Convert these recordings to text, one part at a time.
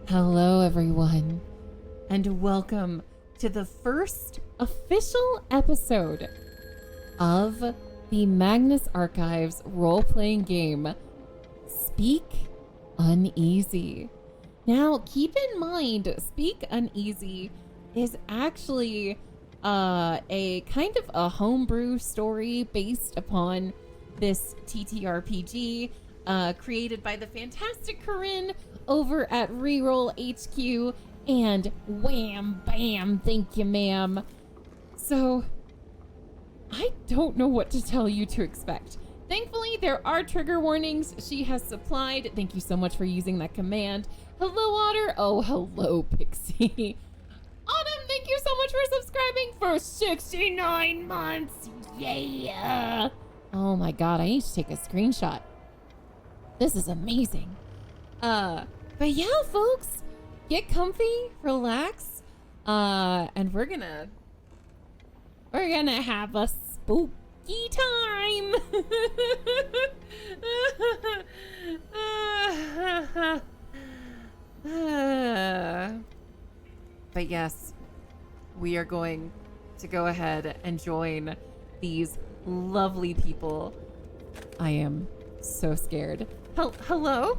Hello, everyone, and welcome to the first official episode of the Magnus Archives role-playing game, Speak Uneasy. Now, keep in mind, Speak Uneasy is actually a kind of a homebrew story based upon this TTRPG created by the fantastic Corinne over at Reroll HQ, and wham bam, thank you, ma'am. So I don't know what to tell you to expect. Thankfully, there are trigger warnings she has supplied. Thank you so much for using that command. Hello, Otter. Oh, hello, Pixie. Autumn, thank you so much for subscribing for 69 months. Yeah. Oh my god, I need to take a screenshot. This is amazing. But yeah, folks, get comfy, relax, and we're gonna have a spooky time. But yes, we are going to go ahead and join these lovely people. I am so scared. Hello?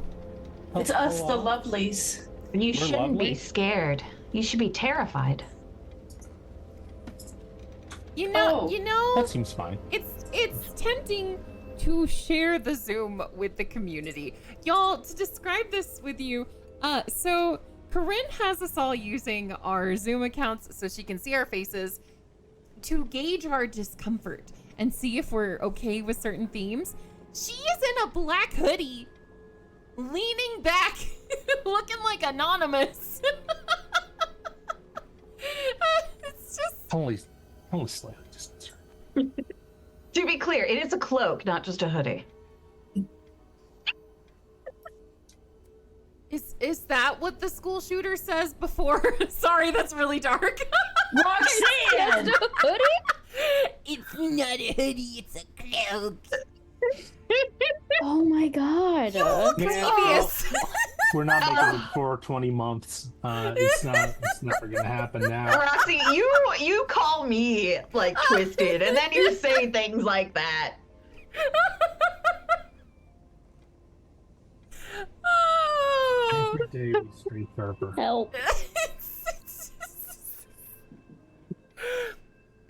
It's us, the lovelies. You shouldn't be scared. You should be terrified. You know, That seems fine. it's tempting to share the Zoom with the community. Y'all, to describe this with you, so Corinne has us all using our Zoom accounts so she can see our faces to gauge our discomfort and see if we're okay with certain themes. She is in a black hoodie, leaning back, looking like Anonymous. It's just... Only slightly just. To be clear, it is a cloak, not just a hoodie. Is that what the school shooter says before? Sorry, that's really dark. Roxanne! Just a hoodie? It's not a hoodie, it's a cloak. Oh my god. You look previous. We're not making it for 20 months. It's never gonna happen now. Roxy, you call me like twisted, and then you say things like that. Oh. Every day we street surfer. Help.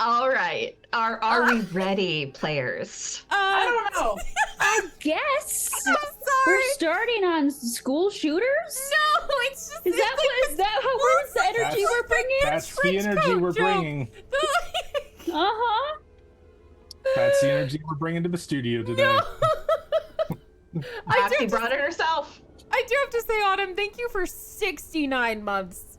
All right, are we ready, players? I don't know. I guess. I'm sorry. We're starting on school shooters? No, it's just... Is that how what's the energy we're bringing? That's the energy we're bringing. Uh-huh. That's the energy we're bringing to the studio today. Roxy brought it herself. I do have to say, Autumn, thank you for 69 months.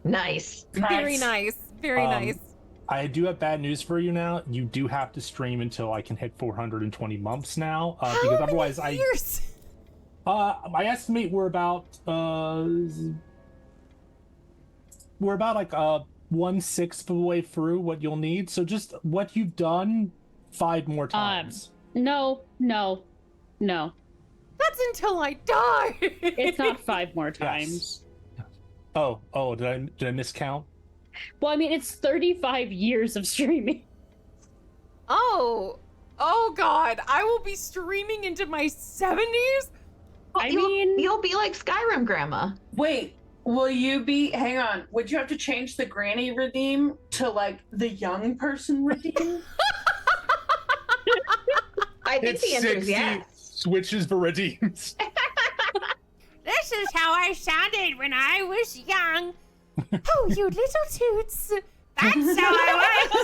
Nice. Very nice. Very nice. I do have bad news for you now. You do have to stream until I can hit 420 months now, because otherwise years? I estimate we're about like 1/6 of the way through what you'll need. So just what you've done 5 more times. No. That's until I die. It's not 5 more times. Yes. Oh, did I miscount? Well, I mean, it's 35 years of streaming. Oh God! I will be streaming into my 70s. You'll be like Skyrim grandma. Wait, will you be... Hang on. Would you have to change the granny redeem to, like, the young person redeem? I think the answer is yes. Switches for redeems. This is how I sounded when I was young. Oh, you little toots. That's how I was.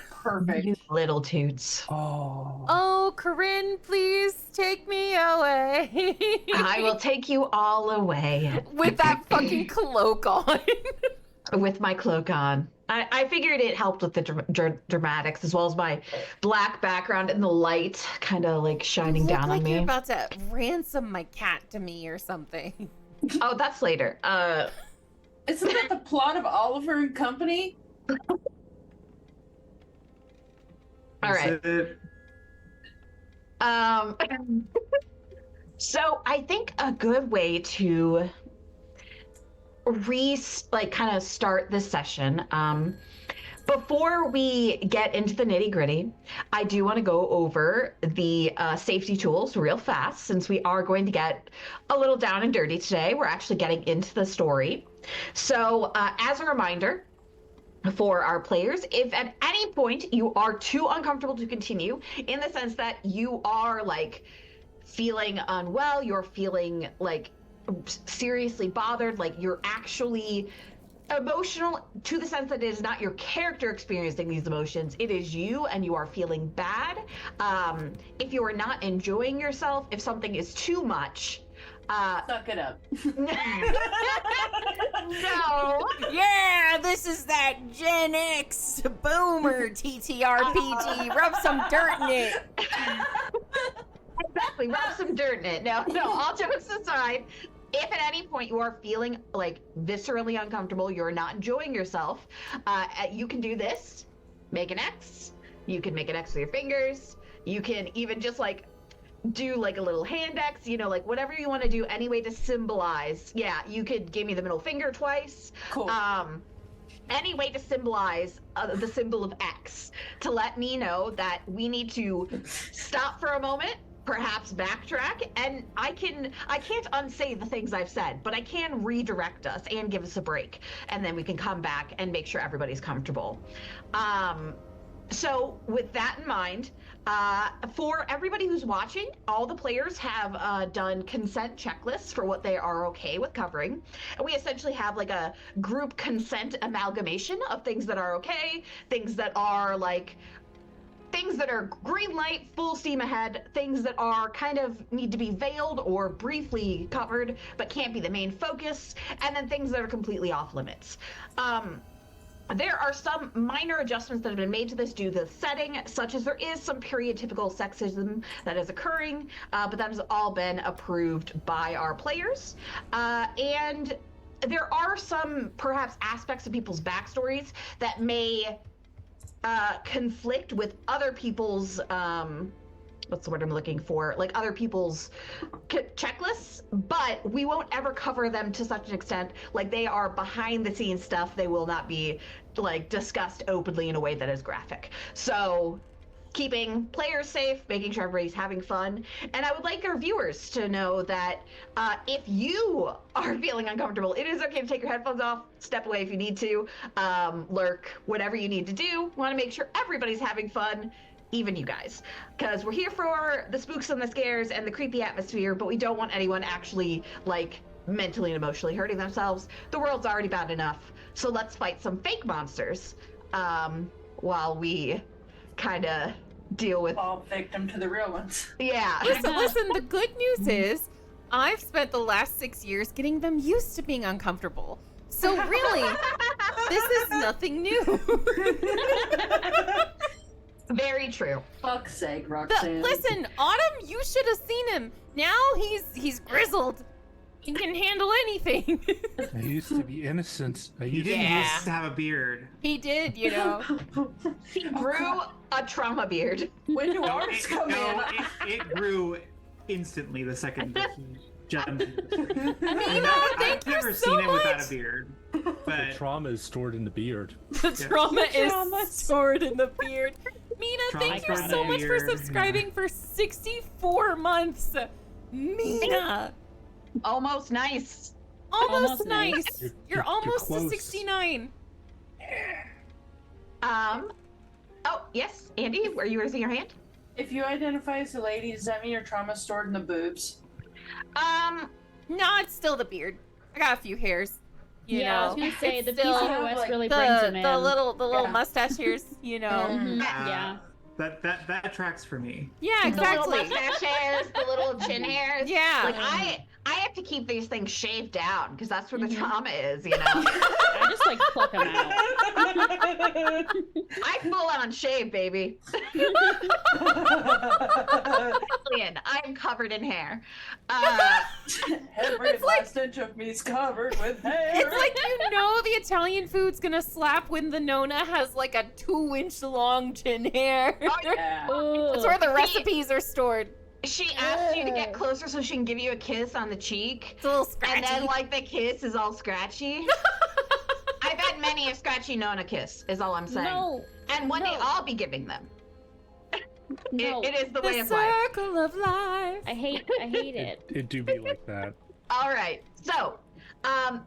Perfect. You little toots. Oh, Corinne, please take me away. I will take you all away. With that fucking cloak on. With my cloak on. I figured it helped with the dramatics, as well as my black background and the light kind of like shining down on me. You're about to ransom my cat to me or something. Oh, that's later. Isn't that the plot of Oliver and Company? All right. So I think a good way to kind of start this session, before we get into the nitty gritty, I do want to go over the safety tools real fast, since we are going to get a little down and dirty today. We're actually getting into the story. So as a reminder, for our players, if at any point you are too uncomfortable to continue, in the sense that you are like feeling unwell, you're feeling like seriously bothered, like you're actually emotional, to the sense that it is not your character experiencing these emotions, it is you, and you are feeling bad, if you are not enjoying yourself, if something is too much, Suck it up. no. Yeah, this is that Gen X boomer TTRPG. Rub some dirt in it. Exactly, rub some dirt in it. No, all jokes aside, if at any point you are feeling like viscerally uncomfortable, you're not enjoying yourself, you can do this. Make an X. You can make an X with your fingers. You can even just like do like a little hand X, like whatever you want to do, any way to symbolize. Yeah, you could give me the middle finger twice. Cool. Any way to symbolize the symbol of X, to let me know that we need to stop for a moment, perhaps backtrack, and I can't unsay the things I've said, but I can redirect us and give us a break, and then we can come back and make sure everybody's comfortable. So with that in mind, for everybody who's watching, all the players have done consent checklists for what they are okay with covering. And we essentially have like a group consent amalgamation of things that are okay, things that are like things that are green light, full steam ahead, things that are kind of need to be veiled or briefly covered but can't be the main focus, and then things that are completely off limits. There are some minor adjustments that have been made to this due to the setting, such as there is some period-typical sexism that is occurring, but that has all been approved by our players. And there are some, perhaps, aspects of people's backstories that may conflict with other people's, what's the word I'm looking for? Like other people's checklists, but we won't ever cover them to such an extent. Like they are behind the scenes stuff. They will not be like discussed openly in a way that is graphic. So keeping players safe, making sure everybody's having fun. And I would like our viewers to know that if you are feeling uncomfortable, it is okay to take your headphones off, step away if you need to, lurk, whatever you need to do. Want to make sure everybody's having fun, even you guys, because we're here for the spooks and the scares and the creepy atmosphere, but we don't want anyone actually like mentally and emotionally hurting themselves. The world's already bad enough, so let's fight some fake monsters while we kind of deal with Fall victim to the real ones. yeah. Listen, the good news is I've spent the last 6 years getting them used to being uncomfortable. So really, this is nothing new. Very true. Fuck's sake, Roxanne. Listen, Autumn, you should have seen him. Now he's grizzled. He can handle anything. I used to be innocent. He didn't used to have a beard. He did, He grew a trauma beard. When do ours come in? It grew instantly the second he jumped into the street. Thank I've you never so seen it without much. a beard. The But trauma is stored in the beard. The trauma is stored in the beard. Mina, Trauma thank you stored in so the much for beard, subscribing for 64 months. Mina, Almost nice. almost nice. nice. You're You're almost to close. 69. Oh yes, Andy, were you raising your hand? If you identify as a lady, does that mean your trauma's stored in the boobs? No, it's still the beard. I got a few hairs. You know, I was gonna say it's the still PCOS like really brings him in. the little Yeah. mustache hairs. You know. Mhm, uh, yeah. that tracks for me. Yeah, The little exactly. mustache hairs, the little chin hairs. Yeah. Like I have to keep these things shaved down because that's where the Mhm. trauma is, I just like pluck him out. I full on shave, baby. I'm covered in hair. Every last inch of me's covered with hair. It's like the Italian food's gonna slap when the Nona has like a 2-inch long chin hair. Yeah. Ooh. That's where the See- recipes are stored. She asked you to get closer so she can give you a kiss on the cheek. It's a little scratchy. And then, like, the kiss is all scratchy. I bet many a scratchy Nona kiss, is all I'm saying. No. And one day No. I'll be giving them. No. It is the way The of life. circle of life. I hate it. It do be like that. All right. So,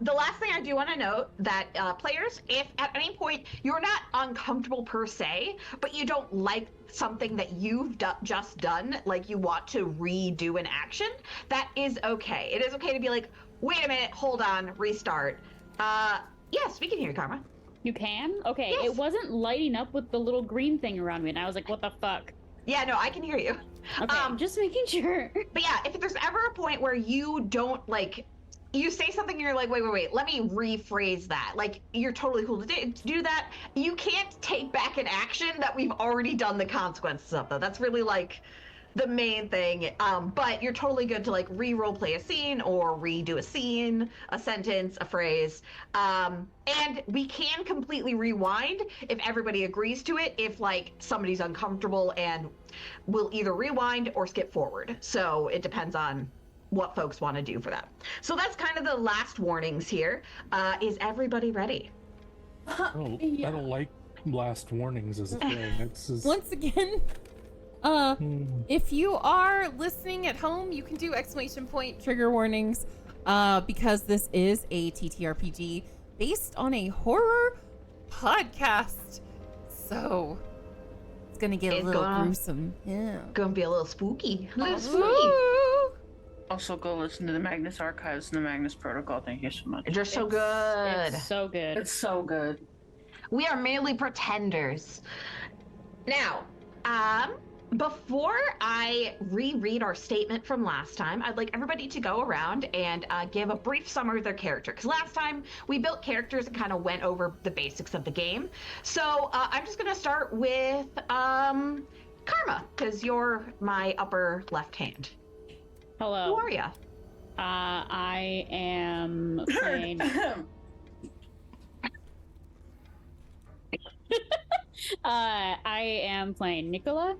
the last thing I do want to note that players, if at any point you're not uncomfortable per se, but you don't like something that you've just done, like you want to redo an action, that is okay. It is okay to be like, wait a minute, hold on, restart. Yes, we can hear you, Karma. You can? Okay, Yes. it wasn't lighting up with the little green thing around me, and I was like, what the fuck? Yeah, no, I can hear you. Okay, just making sure. But yeah, if there's ever a point where you don't like, you say something and you're like, wait, let me rephrase that. Like, you're totally cool to do that. You can't take back an action that we've already done the consequences of, though. That's really like the main thing. But you're totally good to like re-role play a scene or redo a scene, a sentence, a phrase. And we can completely rewind if everybody agrees to it, if like somebody's uncomfortable, and we'll either rewind or skip forward. So it depends on what folks want to do for that. So that's kind of the last warnings here. Is everybody ready? I don't like last warnings as a thing. It's just, Once again, if you are listening at home, you can do exclamation point trigger warnings, because this is a TTRPG based on a horror podcast. So it's gonna get a little gruesome. Yeah. Gonna be a little spooky. A little spooky. Ooh. Also, go listen to the Magnus Archives and the Magnus Protocol. Thank you so much. They're so good. It's so good. It's so good. We are merely pretenders. Now, before I reread our statement from last time, I'd like everybody to go around and give a brief summary of their character. Because last time we built characters and kind of went over the basics of the game. So I'm just going to start with Karma, because you're my upper left hand. Hello. Who are ya? I am playing. I am playing Nicola.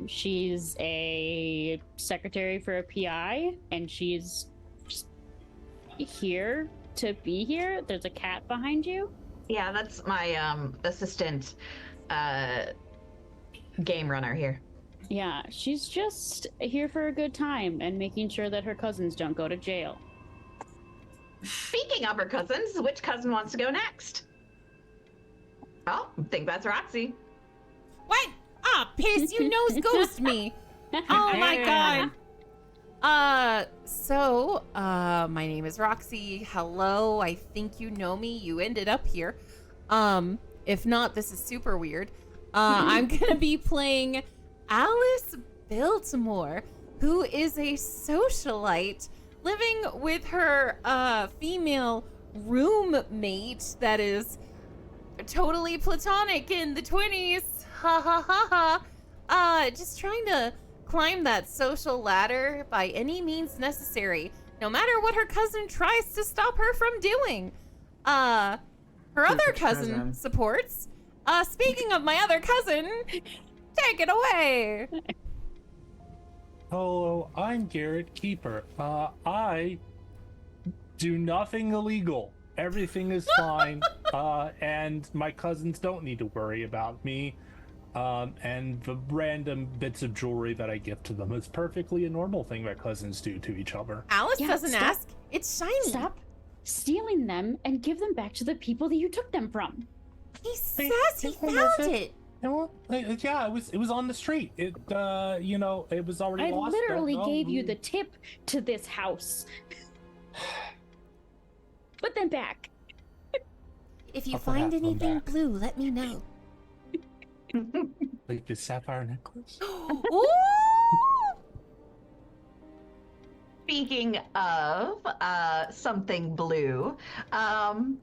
She's a secretary for a PI, and she's just here to be here. There's a cat behind you. Yeah, that's my assistant game runner here. Yeah, she's just here for a good time and making sure that her cousins don't go to jail. Speaking of her cousins, which cousin wants to go next? Oh, I think that's Roxy. What? Ah, piss, you nose ghost me. Oh my god. My name is Roxy. Hello, I think you know me. You ended up here. If not, this is super weird. I'm gonna be playing Alice Biltmore, who is a socialite living with her female roommate that is totally platonic in the 20s. Ha ha ha ha. Just trying to climb that social ladder by any means necessary, no matter what her cousin tries to stop her from doing. Her other cousin supports. Speaking of my other cousin, take it away. hello, I'm Garrett Keeper. I do nothing illegal. Everything is fine. And my cousins don't need to worry about me. And the random bits of jewelry that I give to them is perfectly a normal thing that cousins do to each other. Alice Yeah, doesn't stop. ask. It's shiny. Stop stealing them and give them back to the people that you took them from. He says he hey, found listen. it. You know, yeah, it was on the street. It it was already I lost. literally gave you the tip to this house. Put them back. If you I'll put find half of them anything back. blue, let me know. Like the sapphire necklace. Ooh! Speaking of something blue,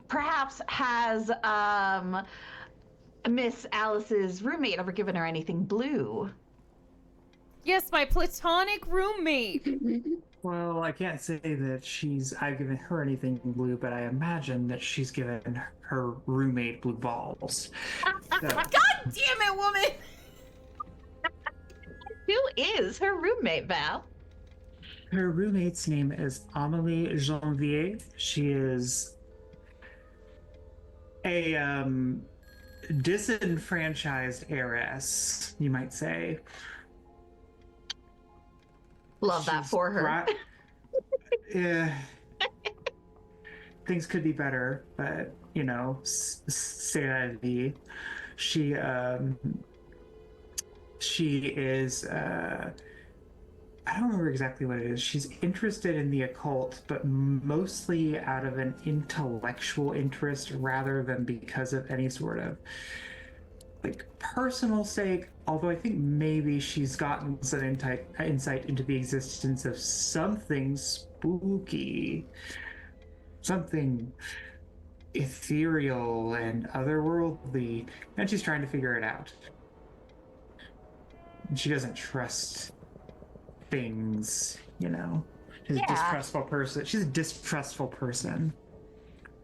perhaps has Miss Alice's roommate ever given her anything blue? Yes, my platonic roommate. Well, I can't say that I've given her anything blue, but I imagine that she's given her roommate blue balls. So, God damn it, woman! Who is her roommate, Val? Her roommate's name is Amélie Janvier. She is a disenfranchised heiress, you might say. Love that She's for her. Yeah, things could be better, but you know, c'est la vie. She is I don't remember exactly what it is. She's interested in the occult, but mostly out of an intellectual interest rather than because of any sort of like personal sake. Although I think maybe she's gotten some insight into the existence of something spooky, something ethereal and otherworldly, and she's trying to figure it out. And she doesn't trust things, you know. She's a distrustful person. She's a distrustful person.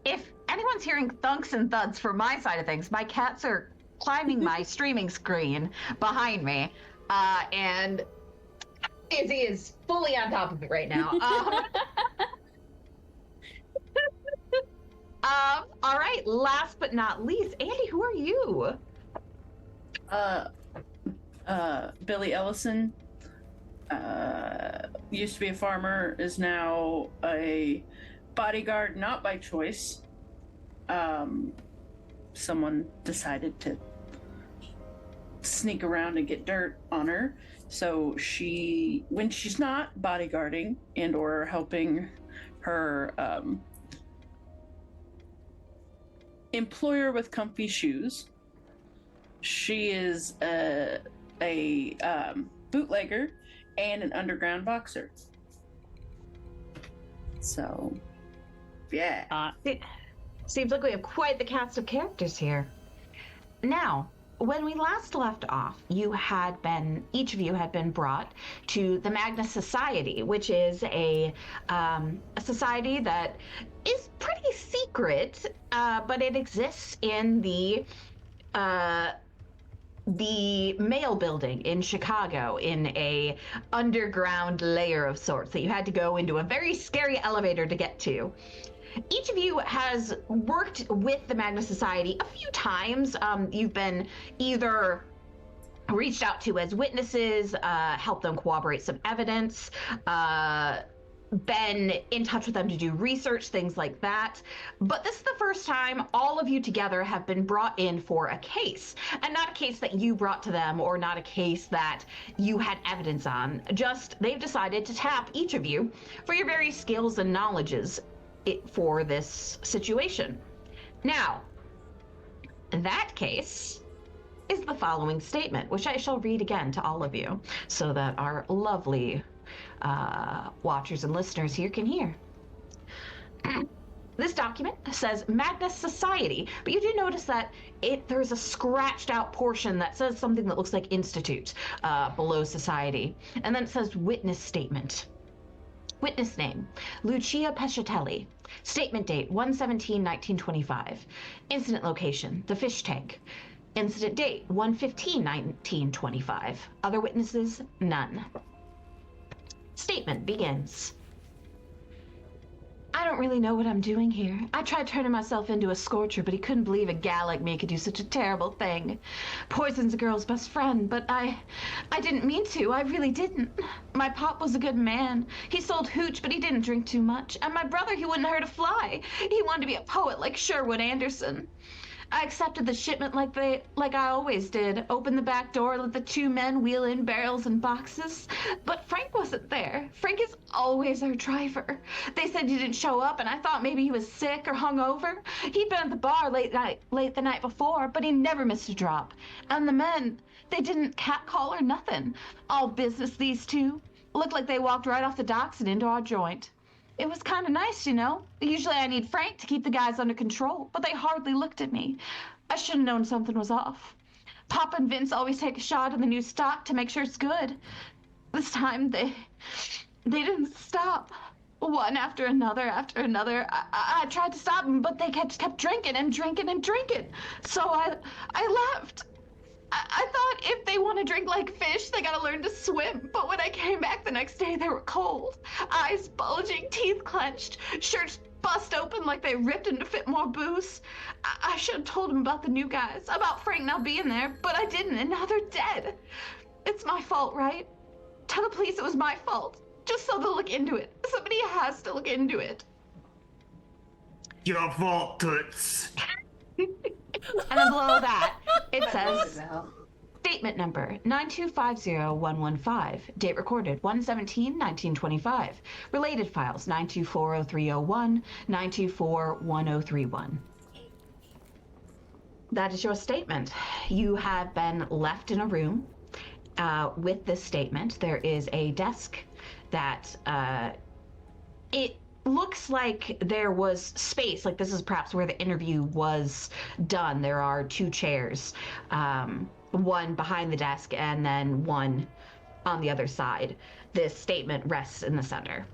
If anyone's hearing thunks and thuds from my side of things, my cats are climbing my streaming screen behind me, and Izzy is fully on top of it right now. All right, last but not least, Andy, who are you? Billy Ellison. Used to be a farmer, is now a bodyguard, not by choice. Someone decided to sneak around and get dirt on her. So when she's not bodyguarding and or helping her employer with comfy shoes, she is a bootlegger and an underground boxer. So, yeah. Seems like we have quite the cast of characters here. Now, when we last left off, each of you had been brought to the Magnus Society, which is a society that is pretty secret, but it exists in the Mail Building in Chicago, in a underground layer of sorts that you had to go into a very scary elevator to get to. Each of you has worked with the Magnus Society a few times. You've been either reached out to as witnesses, helped them corroborate some evidence, been in touch with them to do research, things like that. But this is the first time all of you together have been brought in for a case, and not a case that you brought to them or not a case that you had evidence on. Just they've decided to tap each of you for your various skills and knowledges for this situation. Now, that case is the following statement, which I shall read again to all of you so that our lovely watchers and listeners here can hear. This document says Magnus Society, but you do notice that there's a scratched out portion that says something that looks like Institute below Society. And then it says Witness Statement. Witness name, Lucia Pescatelli. Statement date, 1/17/1925. Incident location, the fish tank. Incident date, 1/15/1925. Other witnesses, none. Statement begins. I don't really know what I'm doing here. I tried turning myself into a scorcher, but he couldn't believe a gal like me could do such a terrible thing. Poison's a girl's best friend, but I didn't mean to. I really didn't. My pop was a good man. He sold hooch, but he didn't drink too much. And my brother, he wouldn't hurt a fly. He wanted to be a poet like Sherwood Anderson. I accepted the shipment like I always did. Opened the back door, let the two men wheel in barrels and boxes. But Frank wasn't there. Frank is always our driver. They said he didn't show up, and I thought maybe he was sick or hungover. He'd been at the bar late the night before, but he never missed a drop. And the men, they didn't catcall or nothing. All business, these two. Looked like they walked right off the docks and into our joint. It was kind of nice, you know. Usually I need Frank to keep the guys under control, but they hardly looked at me. I should have known something was off. Papa and Vince always take a shot of the new stock to make sure it's good. This time they didn't stop. One after another. I tried to stop them, but they kept drinking and drinking and drinking. So I left. I thought if they want to drink like fish, they gotta learn to swim. But when I came back the next day, they were cold. Eyes bulging, teeth clenched, shirts bust open like they ripped them to fit more booze. I should have told them about the new guys, about Frank not being there, but I didn't, and now they're dead. It's my fault, right? Tell the police it was my fault, just so they'll look into it. Somebody has to look into it. Your fault, Toots. And then below that, it says, statement number 9250115, date recorded 1/17/1925, related files 9240301, 9241031. That is your statement. You have been left in a room with this statement. There is a desk that it looks like there was space, like this is perhaps where the interview was done. There are 2 chairs, one behind the desk and then one on the other side. This statement rests in the center.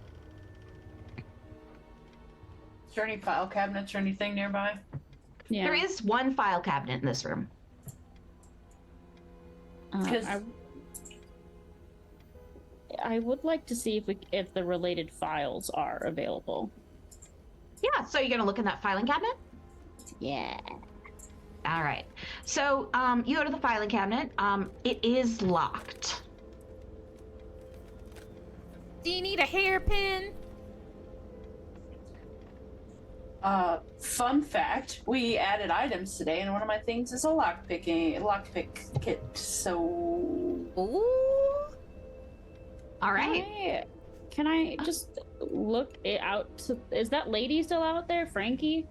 Is there any file cabinets or anything nearby? Yeah. There is one file cabinet in this room. I would like to see if the related files are available. Yeah, so you're gonna look in that filing cabinet? Yeah. All right. So you go to the filing cabinet. It is locked. Do you need a hairpin? Fun fact, we added items today, and one of my things is a lockpick kit, so... Ooh. All right. Can I just look it out? Is that lady still out there, Frankie?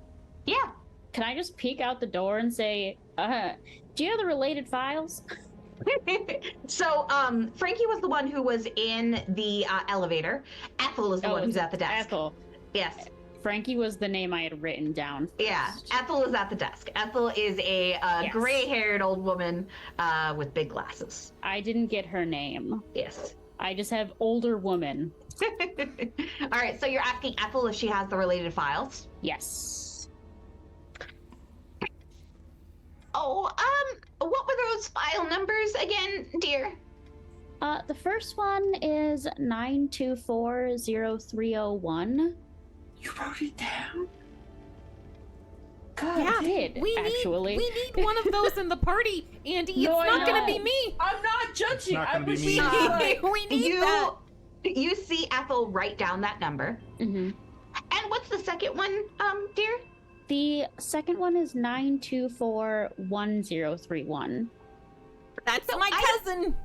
Yeah. Can I just peek out the door and say, do you have the related files? So, Frankie was the one who was in the elevator. Ethel is the one who's at the desk. Ethel. Yes. Frankie was the name I had written down first. Yeah, Ethel is at the desk. Ethel is a Yes. gray-haired old woman with big glasses. I didn't get her name. Yes. I just have older woman. All right, so you're asking Ethel if she has the related files? Yes. Oh, what were those file numbers again, dear? The first one is 9240301. You wrote it down? God, Yeah, I did, we actually. need one of those in the party, Andy. No, It's I not gonna know. be me. I'm not judging. Not gonna I be was me. just like, We need that. You see Ethel write down that number. Mm-hmm. And what's the second one, dear? The second one is 9241031. That's So my I- cousin.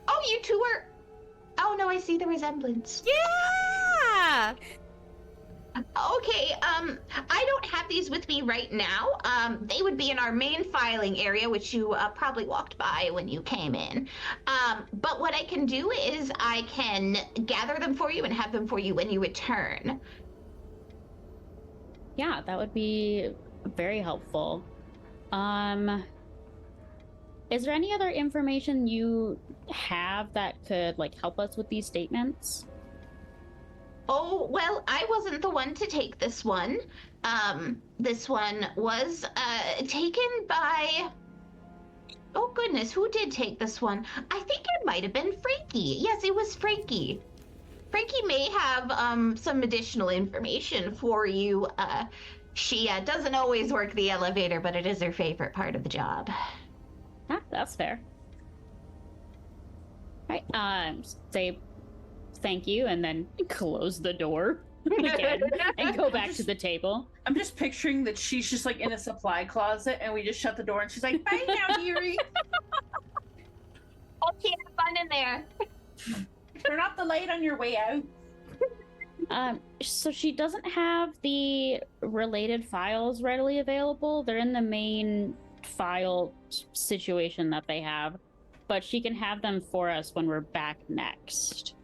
Oh, you two are... Oh, no, I see the resemblance. Yeah. Okay, I don't have these with me right now. They would be in our main filing area, which you probably walked by when you came in. But what I can do is I can gather them for you and have them for you when you return. Yeah, that would be very helpful. Is there any other information you have that could help us with these statements? Oh, well, I wasn't the one to take this one. This one was taken by... Oh, goodness, who did take this one? I think it might have been Frankie. Yes, it was Frankie. Frankie may have some additional information for you. She doesn't always work the elevator, but it is her favorite part of the job. Ah, that's fair. Right, say thank you and then close the door again and go back to the table. I'm just picturing that she's just in a supply closet, and we just shut the door, and she's like, "Bye now, dearie. Okay, have fun in there. Turn off the light on your way out." So she doesn't have the related files readily available. They're in the main file situation that they have, but she can have them for us when we're back next.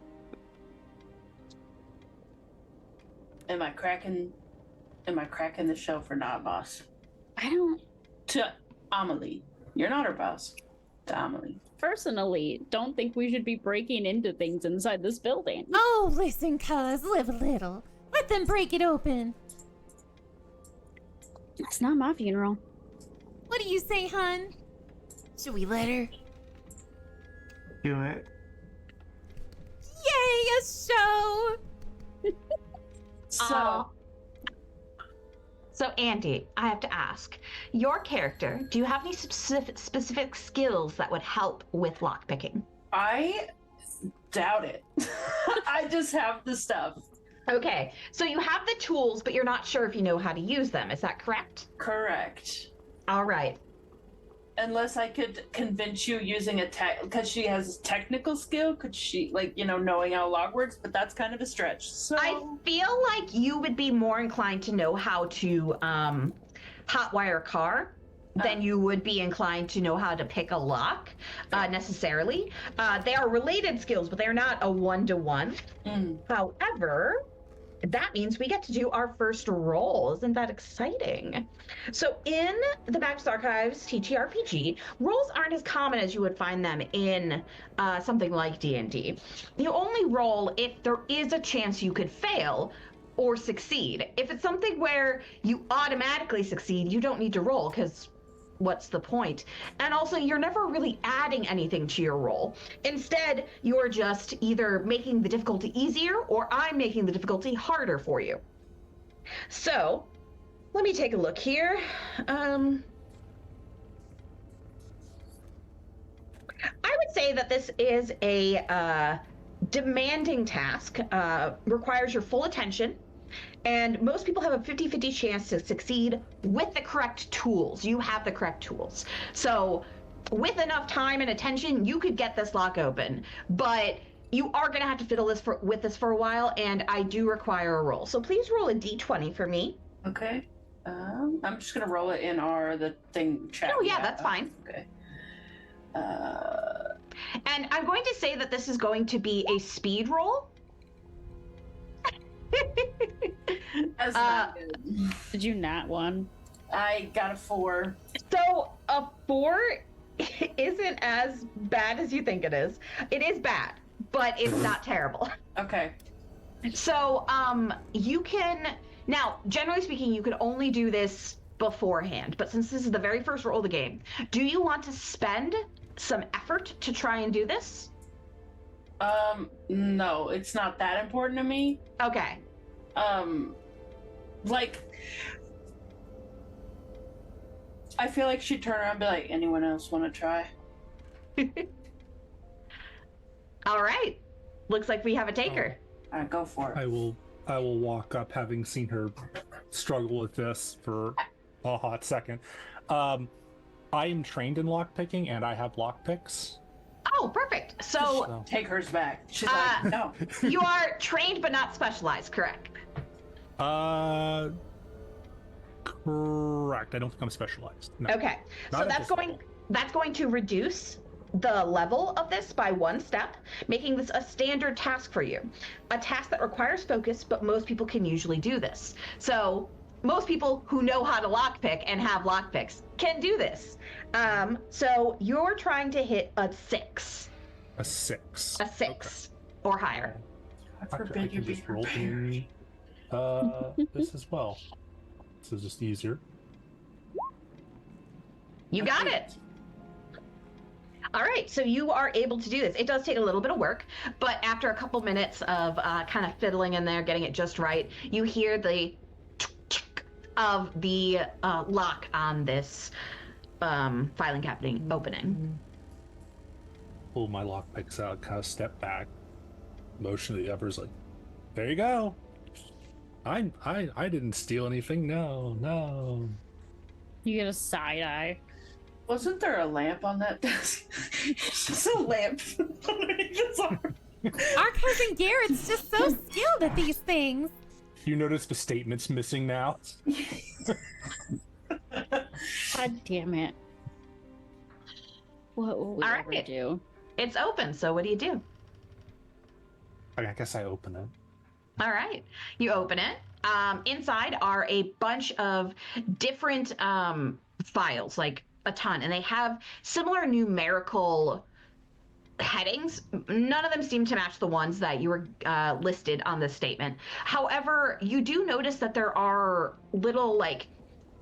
Am I cracking the shelf or not, boss? I don't To Amelie. You're not her boss. To Amelie. personally don't think we should be breaking into things inside this building. Oh, listen, cuz, live a little. Let them break it open. It's not my funeral. What do you say, hun? Should we let her? Do it. Yay, a show! So, So, Andy, I have to ask, your character, do you have any specific skills that would help with lockpicking? I doubt it. I just have the stuff. Okay, so you have the tools, but you're not sure if you know how to use them. Is that correct? Correct. All right. Unless I could convince you using a tech, because she has technical skill, could she, like, knowing how log works, but that's kind of a stretch. So I feel like you would be more inclined to know how to hotwire a car than you would be inclined to know how to pick a lock, necessarily. They are related skills, but they're not a one-to-one. However, that means we get to do our first roll. Isn't that exciting? So in the Magnus Archives TTRPG, rolls aren't as common as you would find them in something like D&D. You only roll if there is a chance you could fail or succeed. If it's something where you automatically succeed, you don't need to roll, because what's the point? And also, you're never really adding anything to your roll. Instead, you're just either making the difficulty easier or I'm making the difficulty harder for you. So, let me take a look here. I would say that this is a demanding task, requires your full attention, and most people have a 50-50 chance to succeed with the correct tools. You have the correct tools. So with enough time and attention, you could get this lock open, but you are going to have to fiddle with this for a while, and I do require a roll. So please roll a d20 for me. Okay. I'm just gonna roll it in the thing chat. Oh yeah, that's fine. Okay. And I'm going to say that this is going to be a speed roll. That's not good. Did you not one? I got a 4. So a 4 isn't as bad as you think it is. It is bad, but it's not terrible. Okay. So you can now, generally speaking, you could only do this beforehand, but since this is the very first roll of the game, do you want to spend some effort to try and do this? No, it's not that important to me. Okay. Like, I feel like she'd turn around and be like, anyone else want to try? All right. Looks like we have a taker. All right, go for it. I will walk up, having seen her struggle with this for a hot second. I am trained in lockpicking, and I have lockpicks. Oh, perfect. So Take hers back. She's like, no. you are trained but not specialized, correct? Correct. I don't think I'm specialized. No. Okay. Not So at this level. that's going to reduce the level of this by 1 step, making this a standard task for you. A task that requires focus, but most people can usually do this. So most people who know how to lockpick and have lockpicks can do this. So you're trying to hit a 6. A 6. A 6 or higher. God I forbid you can be just roll prepared. this as well. This is just easier. You got it. All right, so you are able to do this. It does take a little bit of work, but after a couple minutes of kind of fiddling in there, getting it just right, you hear the of the lock on this filing cabinet opening. Pull my lockpicks out, kind of step back, motion to the others, like, there you go. I didn't steal anything. No. You get a side eye. Wasn't there a lamp on that desk? Just a lamp underneath his arm. Our cousin Garrett's just so skilled at these things. You notice the statement's missing now. God damn it. What will we All ever right. do? It's open, so what do you do? I guess I open it. All right, you open it. Inside are a bunch of different files, like a ton, and they have similar numerical headings. None of them seem to match the ones that you were listed on this statement. However, you do notice that there are little, like,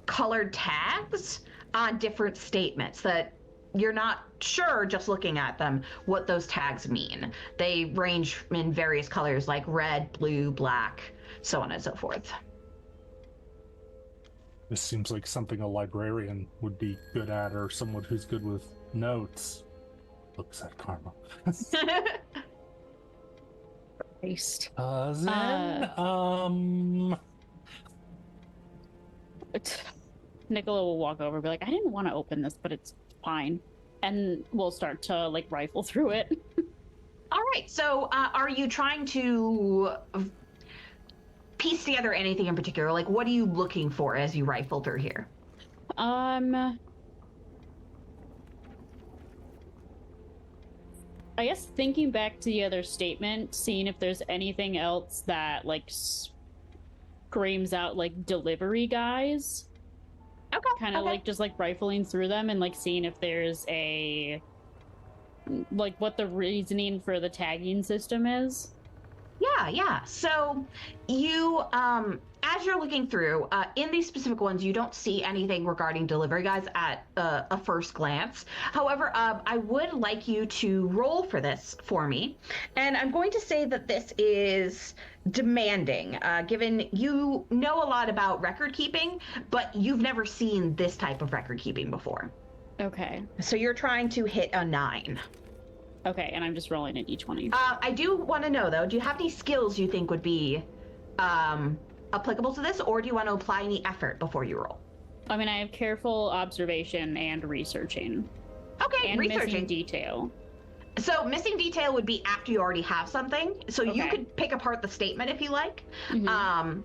colored tags on different statements that you're not sure just looking at them what those tags mean. They range in various colors like red, blue, black, so on and so forth. This seems like something a librarian would be good at, or someone who's good with notes. Looks at Karma. Christ. Nicola will walk over and be like, I didn't want to open this, but it's fine. And we'll start to like rifle through it. All right, so are you trying to piece together anything in particular? Like, what are you looking for as you rifle through here? I guess thinking back to the other statement, seeing if there's anything else that like screams out like delivery guys. Okay. Kind of like just like rifling through them and like seeing if there's a like what the reasoning for the tagging system is. Yeah. So you, as you're looking through, in these specific ones, you don't see anything regarding delivery guys at a first glance. However, I would like you to roll for this for me. And I'm going to say that this is demanding, given you know a lot about record keeping, but you've never seen this type of record keeping before. Okay. So you're trying to hit a 9. Okay, and I'm just rolling at each one of you. I do want to know, though, do you have any skills you think would be applicable to this, or do you want to apply any effort before you roll? I mean, I have careful observation and researching. Okay, and researching. Missing detail. So missing detail would be after you already have something. So you Okay. could pick apart the statement if you like. Mhm. I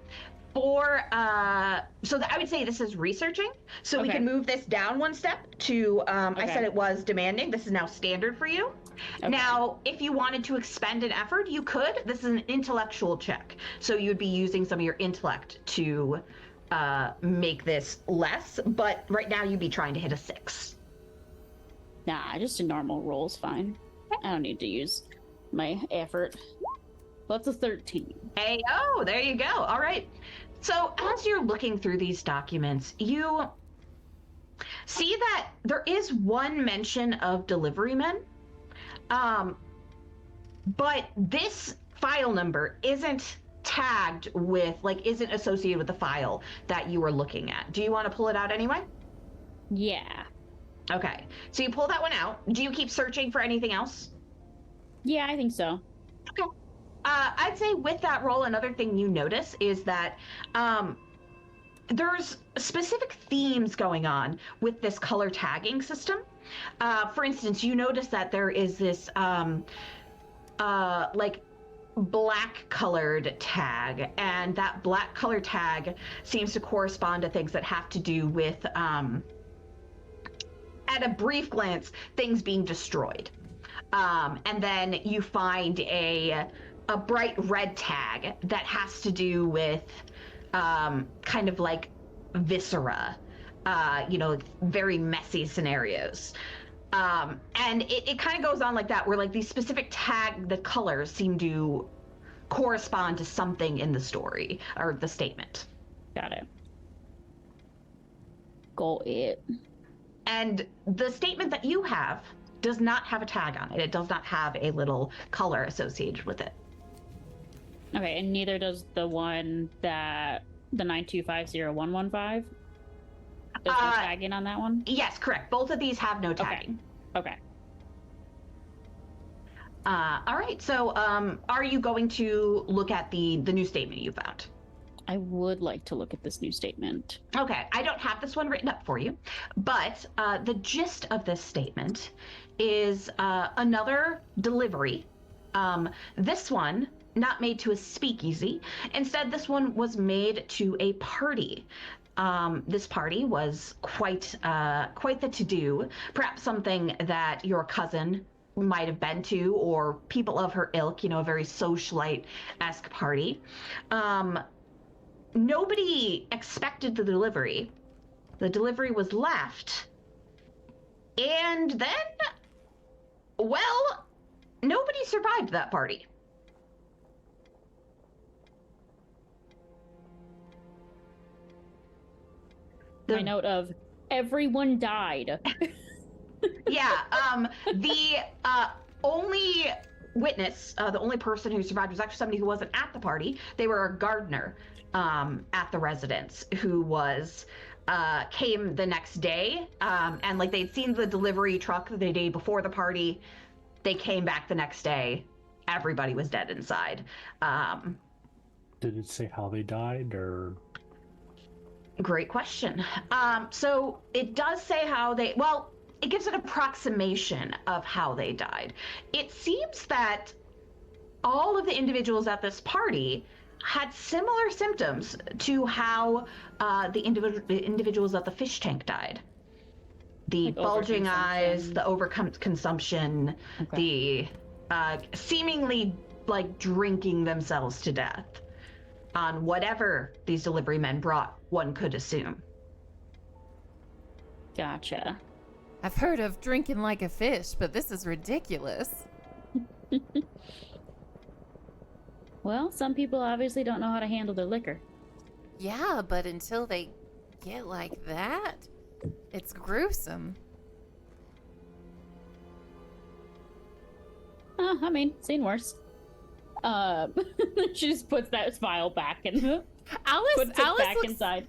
would say this is researching. So we Okay. can move this down one step to, I Okay. said it was demanding. This is now standard for you. Okay. Now, if you wanted to expend an effort, you could. This is an intellectual check. So you'd be using some of your intellect to make this less. But right now you'd be trying to hit a 6. Nah, just a normal roll's fine. I don't need to use my effort. That's a 13. Hey, oh, there you go. All right. So as you're looking through these documents, you see that there is one mention of delivery men. But this file number isn't tagged with, like, isn't associated with the file that you are looking at. Do you want to pull it out anyway? Yeah. Okay. So you pull that one out. Do you keep searching for anything else? Yeah, I think so. Okay. I'd say with that roll, another thing you notice is that there's specific themes going on with this color tagging system. For instance, you notice that there is this like black colored tag, and that black colored tag seems to correspond to things that have to do with, at a brief glance, things being destroyed. And then you find a bright red tag that has to do with kind of like viscera, very messy scenarios. And it kind of goes on like that, where like these specific the colors seem to correspond to something in the story or the statement. Got it. Go it. And the statement that you have does not have a tag on it. It does not have a little color associated with it. Okay, and neither does the one that the 9250115. There's no tagging on that one? Yes, correct. Both of these have no tagging. Okay. All right. So, are you going to look at the new statement you found? I would like to look at this new statement. Okay. I don't have this one written up for you, but the gist of this statement is another delivery. This one not made to a speakeasy. Instead, this one was made to a party. This party was quite the to-do, perhaps something that your cousin might have been to, or people of her ilk, a very socialite-esque party. Nobody expected the delivery. The delivery was left. And then, well, nobody survived that party. My note of Everyone died. Yeah, the only witness, the only person who survived was actually somebody who wasn't at the party. They were a gardener at the residence who was came the next day, and like they'd seen the delivery truck the day before the party. They came back the next day. Everybody was dead inside. Did it say how they died, or? Great question. So it does say how they, well, it gives an approximation of how they died. It seems that all of the individuals at this party had similar symptoms to how the individuals at the fish tank died. The Like bulging eyes, overconsumption. the overconsumption, the seemingly like drinking themselves to death on whatever these delivery men brought, one could assume. Gotcha. I've heard of drinking like a fish, but this is ridiculous. Well, some people obviously don't know how to handle their liquor. Yeah, but until they get like that, it's gruesome. I mean, seen worse. She just puts that smile back and puts it back inside.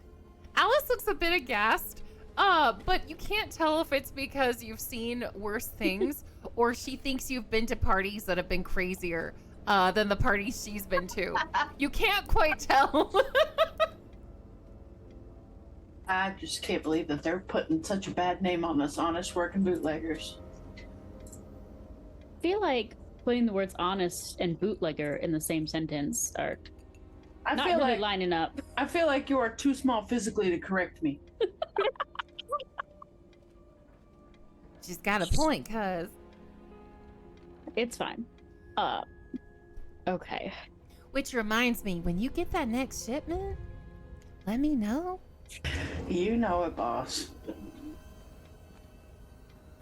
Alice looks a bit aghast, but you can't tell if it's because you've seen worse things or she thinks you've been to parties that have been crazier than the parties she's been to. You can't quite tell. I just can't believe that they're putting such a bad name on us honest working bootleggers. I feel like putting the words honest and bootlegger in the same sentence are I not feel really like lining up. I feel like you are too small physically to correct me. She's got a point, cuz. It's fine. Okay. Which reminds me, when you get that next shipment, let me know. You know it, boss.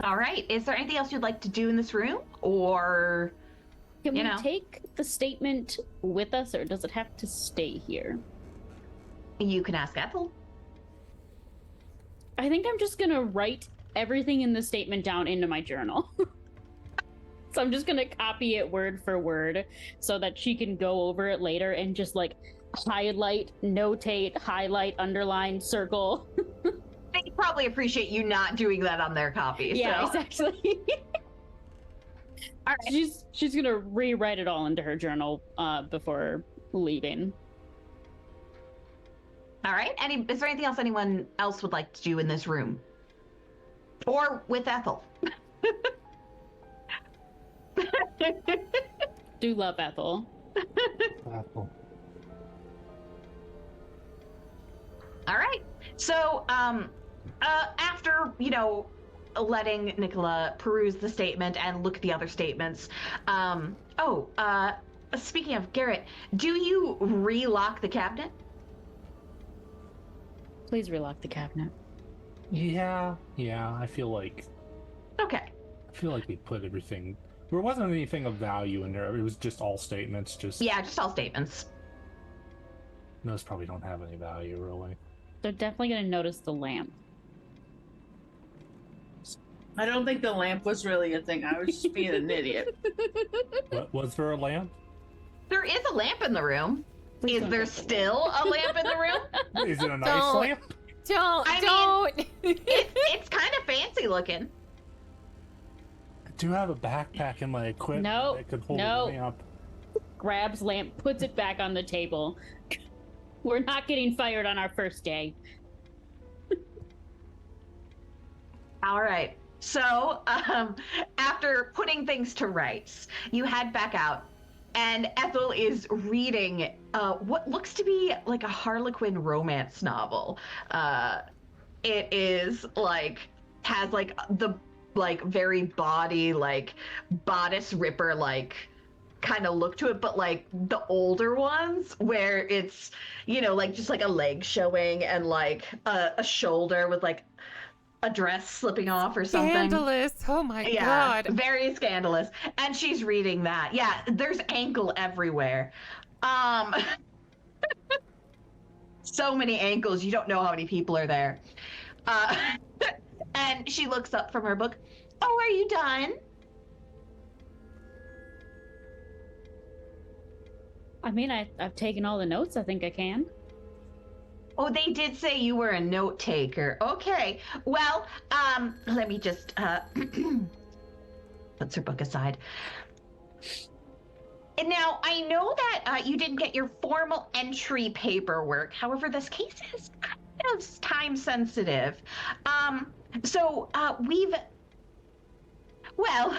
All right. Is there anything else you'd like to do in this room? Or, Can you we know. take the statement with us, or does it have to stay here? You can ask Ethel. I think I'm just gonna write everything in the statement down into my journal. So I'm just gonna copy it word for word so that she can go over it later and just like highlight, notate, highlight, underline, circle. They probably appreciate you not doing that on their copy. Yeah, so. exactly. All right. She's gonna rewrite it all into her journal before leaving. All right. Is there anything else anyone else would like to do in this room? Or with Ethel? Do love Ethel. Apple. All right. So, after, letting Nicola peruse the statement and look at the other statements, speaking of Garrett, do you relock the cabinet? Please relock the cabinet. Yeah. I feel like Okay. we put everything. There wasn't anything of value in there. It was just all statements. Yeah, just all statements. Those probably don't have any value, really. They're definitely gonna notice the lamp. I don't think the lamp was really a thing. I was just being an idiot. What, was there a lamp? There is a lamp in the room. Please Is don't there touch it. still a lamp in the room? Is it a nice Don't. lamp? Don't. It's kind of fancy looking. I do have a backpack in my equipment No, that could hold no. a lamp. Grabs lamp, puts it back on the table. We're not getting fired on our first day. All right. So, after putting things to rights, you head back out, and Ethel is reading what looks to be like a Harlequin romance novel. It is like has like the like very body like bodice ripper like kind of look to it, but like the older ones where it's like just like a leg showing and like a shoulder with like a dress slipping off or something. Scandalous. Oh my Yeah, god. very scandalous. And she's reading that. Yeah, there's ankle everywhere. So many ankles, you don't know how many people are there. Uh, and she looks up from her book. Oh, are you done? I mean, I've taken all the notes I think I can. Oh, they did say you were a note taker. Okay. Well, let me just puts her book aside. And now I know that you didn't get your formal entry paperwork. However, this case is kind of time sensitive. So we've, well,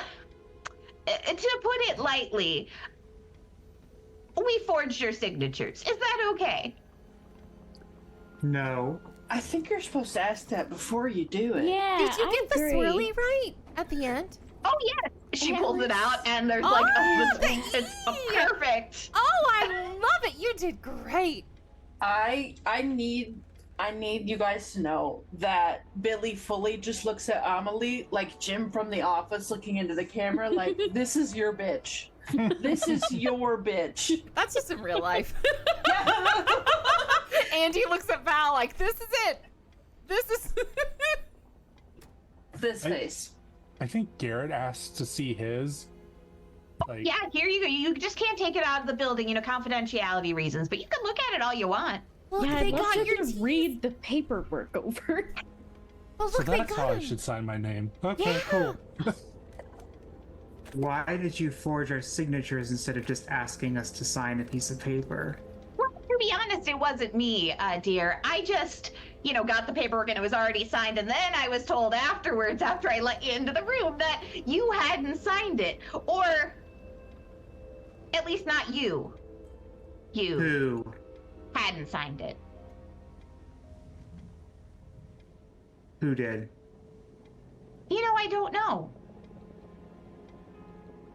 to put it lightly, we forged your signatures. Is that okay? No. I think you're supposed to ask that before you do it. Yeah. Did you I get the agree. swirly right at the end? Oh, yes. She Yeah, pulls it out, and there's Oh, like the E! perfect. Oh, I love it. You did great. I need you guys to know that Billy fully just looks at Amelie like Jim from The Office looking into the camera like, this is your bitch. This is your bitch. That's just in real life. Andy looks at Val like, this is it. This is... This face. I think Garrett asked to see his. Like, Yeah, here you go. You just can't take it out of the building, confidentiality reasons, but you can look at it all you want. Well, Yeah, they I'd love got to your just teeth. read the paperwork over. Well, so look, they that's got how I him. should sign my name. Okay, Yeah. cool. Why did you forge our signatures instead of just asking us to sign a piece of paper? Well, to be honest, it wasn't me, dear. I just, got the paperwork and it was already signed, and then I was told afterwards, after I let you into the room, that you hadn't signed it. Or, at least not you. You Who? hadn't signed it. Who did? I don't know.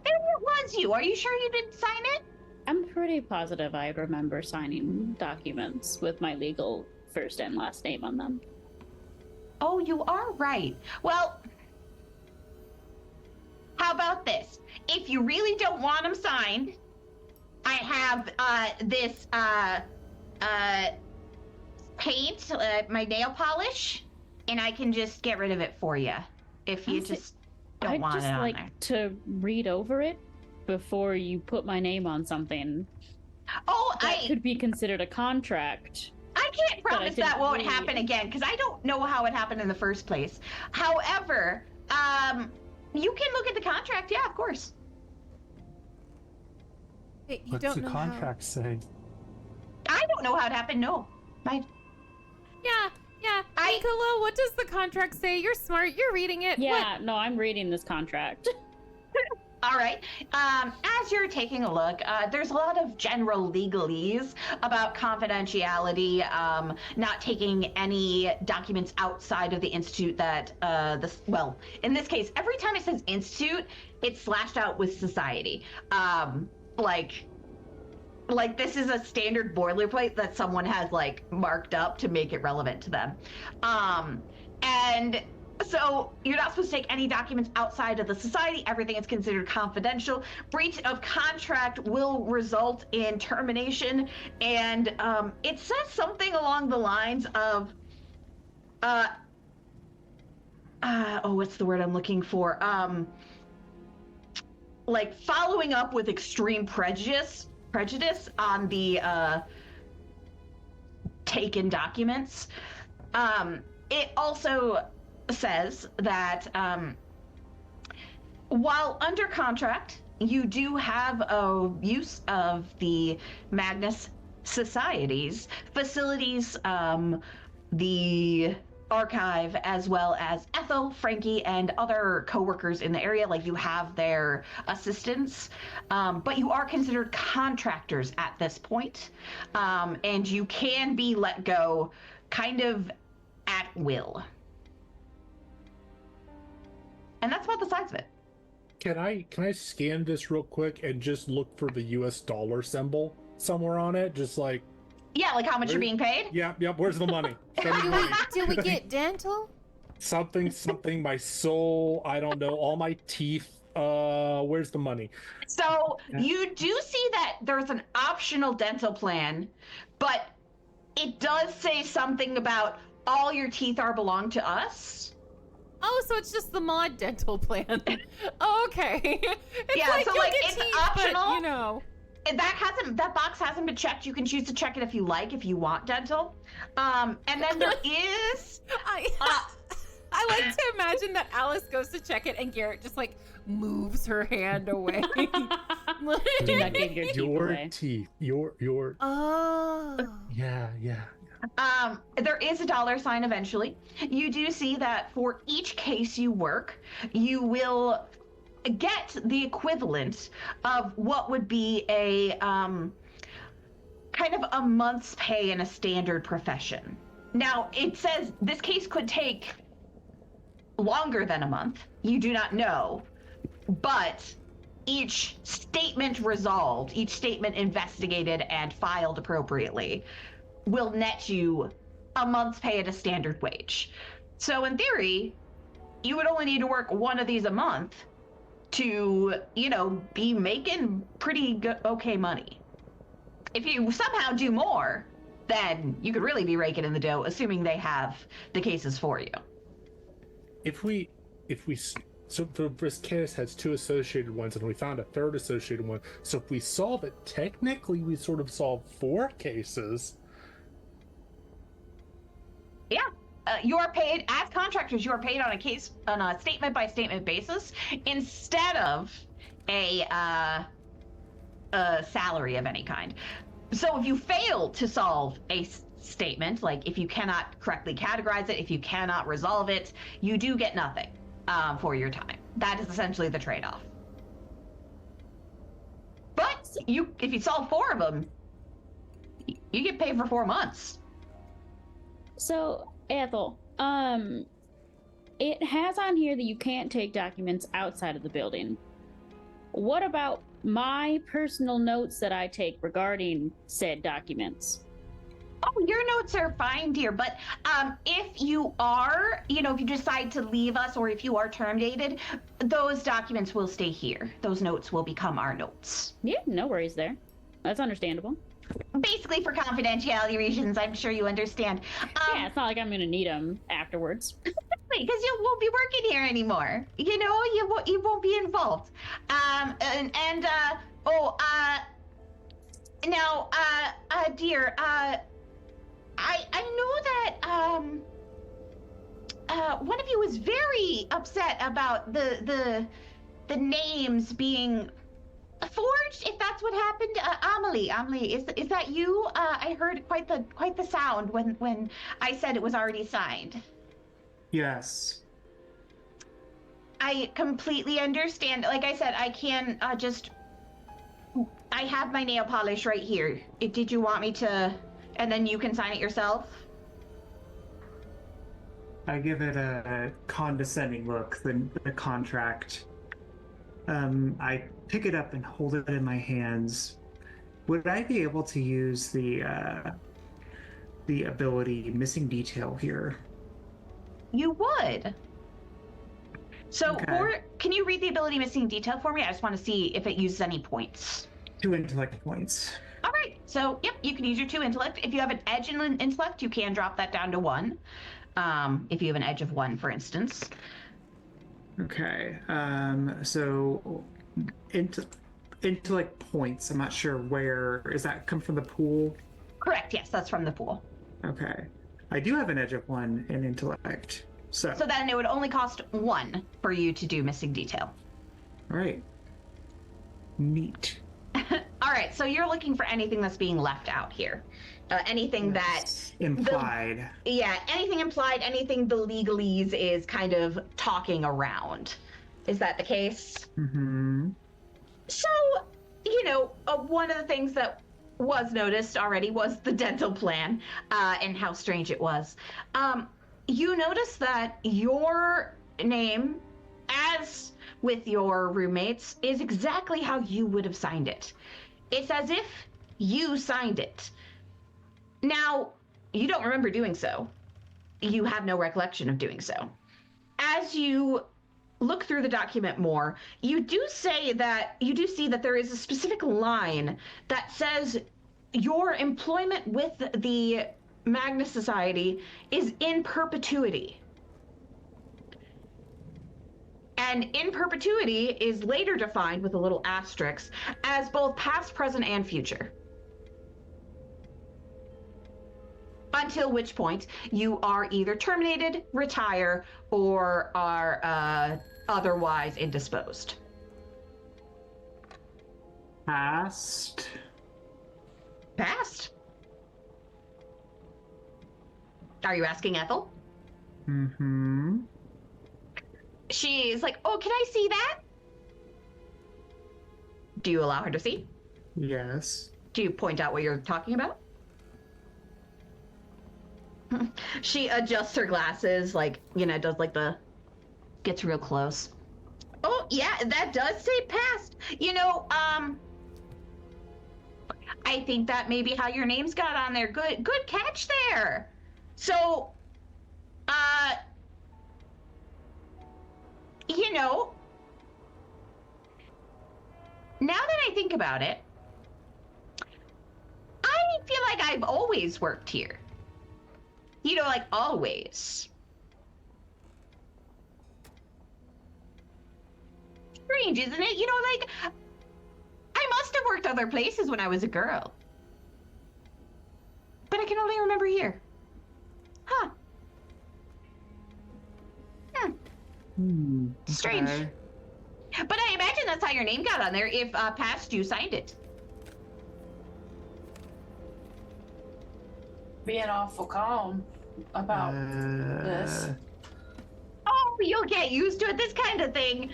Maybe it was you. Are you sure you didn't sign it? I'm pretty positive I remember signing documents with my legal first and last name on them. Oh, you are right. Well, how about this? If you really don't want them signed, I have this paint, my nail polish, and I can just get rid of it for you if you Honestly, just don't I'd want just it on like there. to read over it before you put my name on something Oh, that could be considered a contract. I can't But I promise didn't that won't read. happen again because I don't know how it happened in the first place. However, you can look at the contract. Yeah, of course. Wait, you What's don't the know contract say? I don't know how it happened. No, How... Yeah. Nicola, what does the contract say? You're smart. You're reading it. Yeah, no, I'm reading this contract. All right. As you're taking a look, there's a lot of general legalese about confidentiality, not taking any documents outside of the institute that, in this case, every time it says institute, it's slashed out with society. Like this is a standard boilerplate that someone has marked up to make it relevant to them. And so you're not supposed to take any documents outside of the society. Everything is considered confidential. Breach of contract will result in termination. And it says something along the lines of, what's the word I'm looking for? Following up with extreme prejudice on the taken documents. It also says that while under contract, you do have a use of the Magnus Society's facilities, the archive, as well as Ethel, Frankie, and other co-workers in the area. You have their assistants, but you are considered contractors at this point, and you can be let go kind of at will. And that's about the size of it. Can I scan this real quick and just look for the US dollar symbol somewhere on it? Just like, Yeah, how much you're being paid? yep, where's the money? Send me money. Do we get dental? Something, my soul, I don't know, all my teeth. Where's the money? So you do see that there's an optional dental plan, but it does say something about all your teeth are belong to us. Oh, so it's just the mod dental plan. Okay. It's Yeah, like so, you'll like, get it's teeth, optional. but, you know. That box hasn't been checked. You can choose to check it if you like, if you want dental. And then there is I like to imagine that Alice goes to check it and Garrett just like moves her hand away. Do not give your teeth Your away. teeth. Your. Oh. Yeah. there is a dollar sign eventually. You do see that for each case you work, you will get the equivalent of what would be a kind of a month's pay in a standard profession. Now, it says this case could take longer than a month. You do not know, but each statement resolved, each statement investigated and filed appropriately will net you a month's pay at a standard wage. So in theory, you would only need to work one of these a month to, be making pretty good, okay money. If you somehow do more, then you could really be raking in the dough, assuming they have the cases for you. So this case has 2 associated ones, and we found a 3rd associated one. So if we solve it, technically we sort of solve 4 cases. Yeah. You are paid as contractors. You are paid on a statement by statement basis instead of a salary of any kind. So if you fail to solve a statement, like if you cannot correctly categorize it, if you cannot resolve it, you do get nothing for your time. That is essentially the trade-off. But if you solve 4 of them, you get paid for 4 months. So, Ethel, it has on here that you can't take documents outside of the building. What about my personal notes that I take regarding said documents? Oh, your notes are fine, dear, but if you are, if you decide to leave us or if you are terminated, those documents will stay here. Those notes will become our notes. Yeah, no worries there. That's understandable. Basically for confidentiality reasons, I'm sure you understand. Yeah, it's not like I'm going to need them afterwards. Because you won't be working here anymore. You won't be involved. Dear, I know that one of you was very upset about the names being forged, if that's what happened. Amelie, is that you? I heard quite the sound when I said it was already signed. Yes. I completely understand. Like I said, I can I have my nail polish right here. Did you want me to, and then you can sign it yourself? I give it a condescending look, the contract. I pick it up and hold it in my hands. Would I be able to use the ability missing detail here? You would. So, Okay. can you read the ability missing detail for me? I just want to see if it uses any points. 2 intellect points. All right. So, yep, you can use your 2 intellect. If you have an edge in intellect, you can drop that down to 1. If you have an edge of 1, for instance. Okay. So intellect points. I'm not sure where. Does that come from the pool? Correct. Yes, that's from the pool. Okay. I do have an edge of 1 in intellect. So then it would only cost 1 for you to do missing detail. all right. Neat. All right. So you're looking for anything that's being left out here. Anything that implied. Anything implied, anything the legalese is kind of talking around. Is that the case? Mm-hmm. So, one of the things that was noticed already was the dental plan and how strange it was. You notice that your name, as with your roommates, is exactly how you would have signed it. It's as if you signed it. Now, you don't remember doing so. You have no recollection of doing so. As you look through the document more, you do see that there is a specific line that says your employment with the Magnus Society is in perpetuity. And in perpetuity is later defined with a little asterisk as both past, present, and future. Until which point you are either terminated, retire, or are otherwise indisposed. Past. Past? Are you asking Ethel? Mm-hmm. She's like, oh, can I see that? Do you allow her to see? Yes. Do you point out what you're talking about? She adjusts her glasses, like, does like gets real close. Oh, yeah, that does say past. I think that may be how your name's got on there. Good catch there. So, now that I think about it, I feel like I've always worked here. Like always. Strange, isn't it? I must have worked other places when I was a girl. But I can only remember here. Huh. Strange. Okay. But I imagine that's how your name got on there if past you signed it. Being awful calm about this. Oh, you'll get used to it, this kind of thing.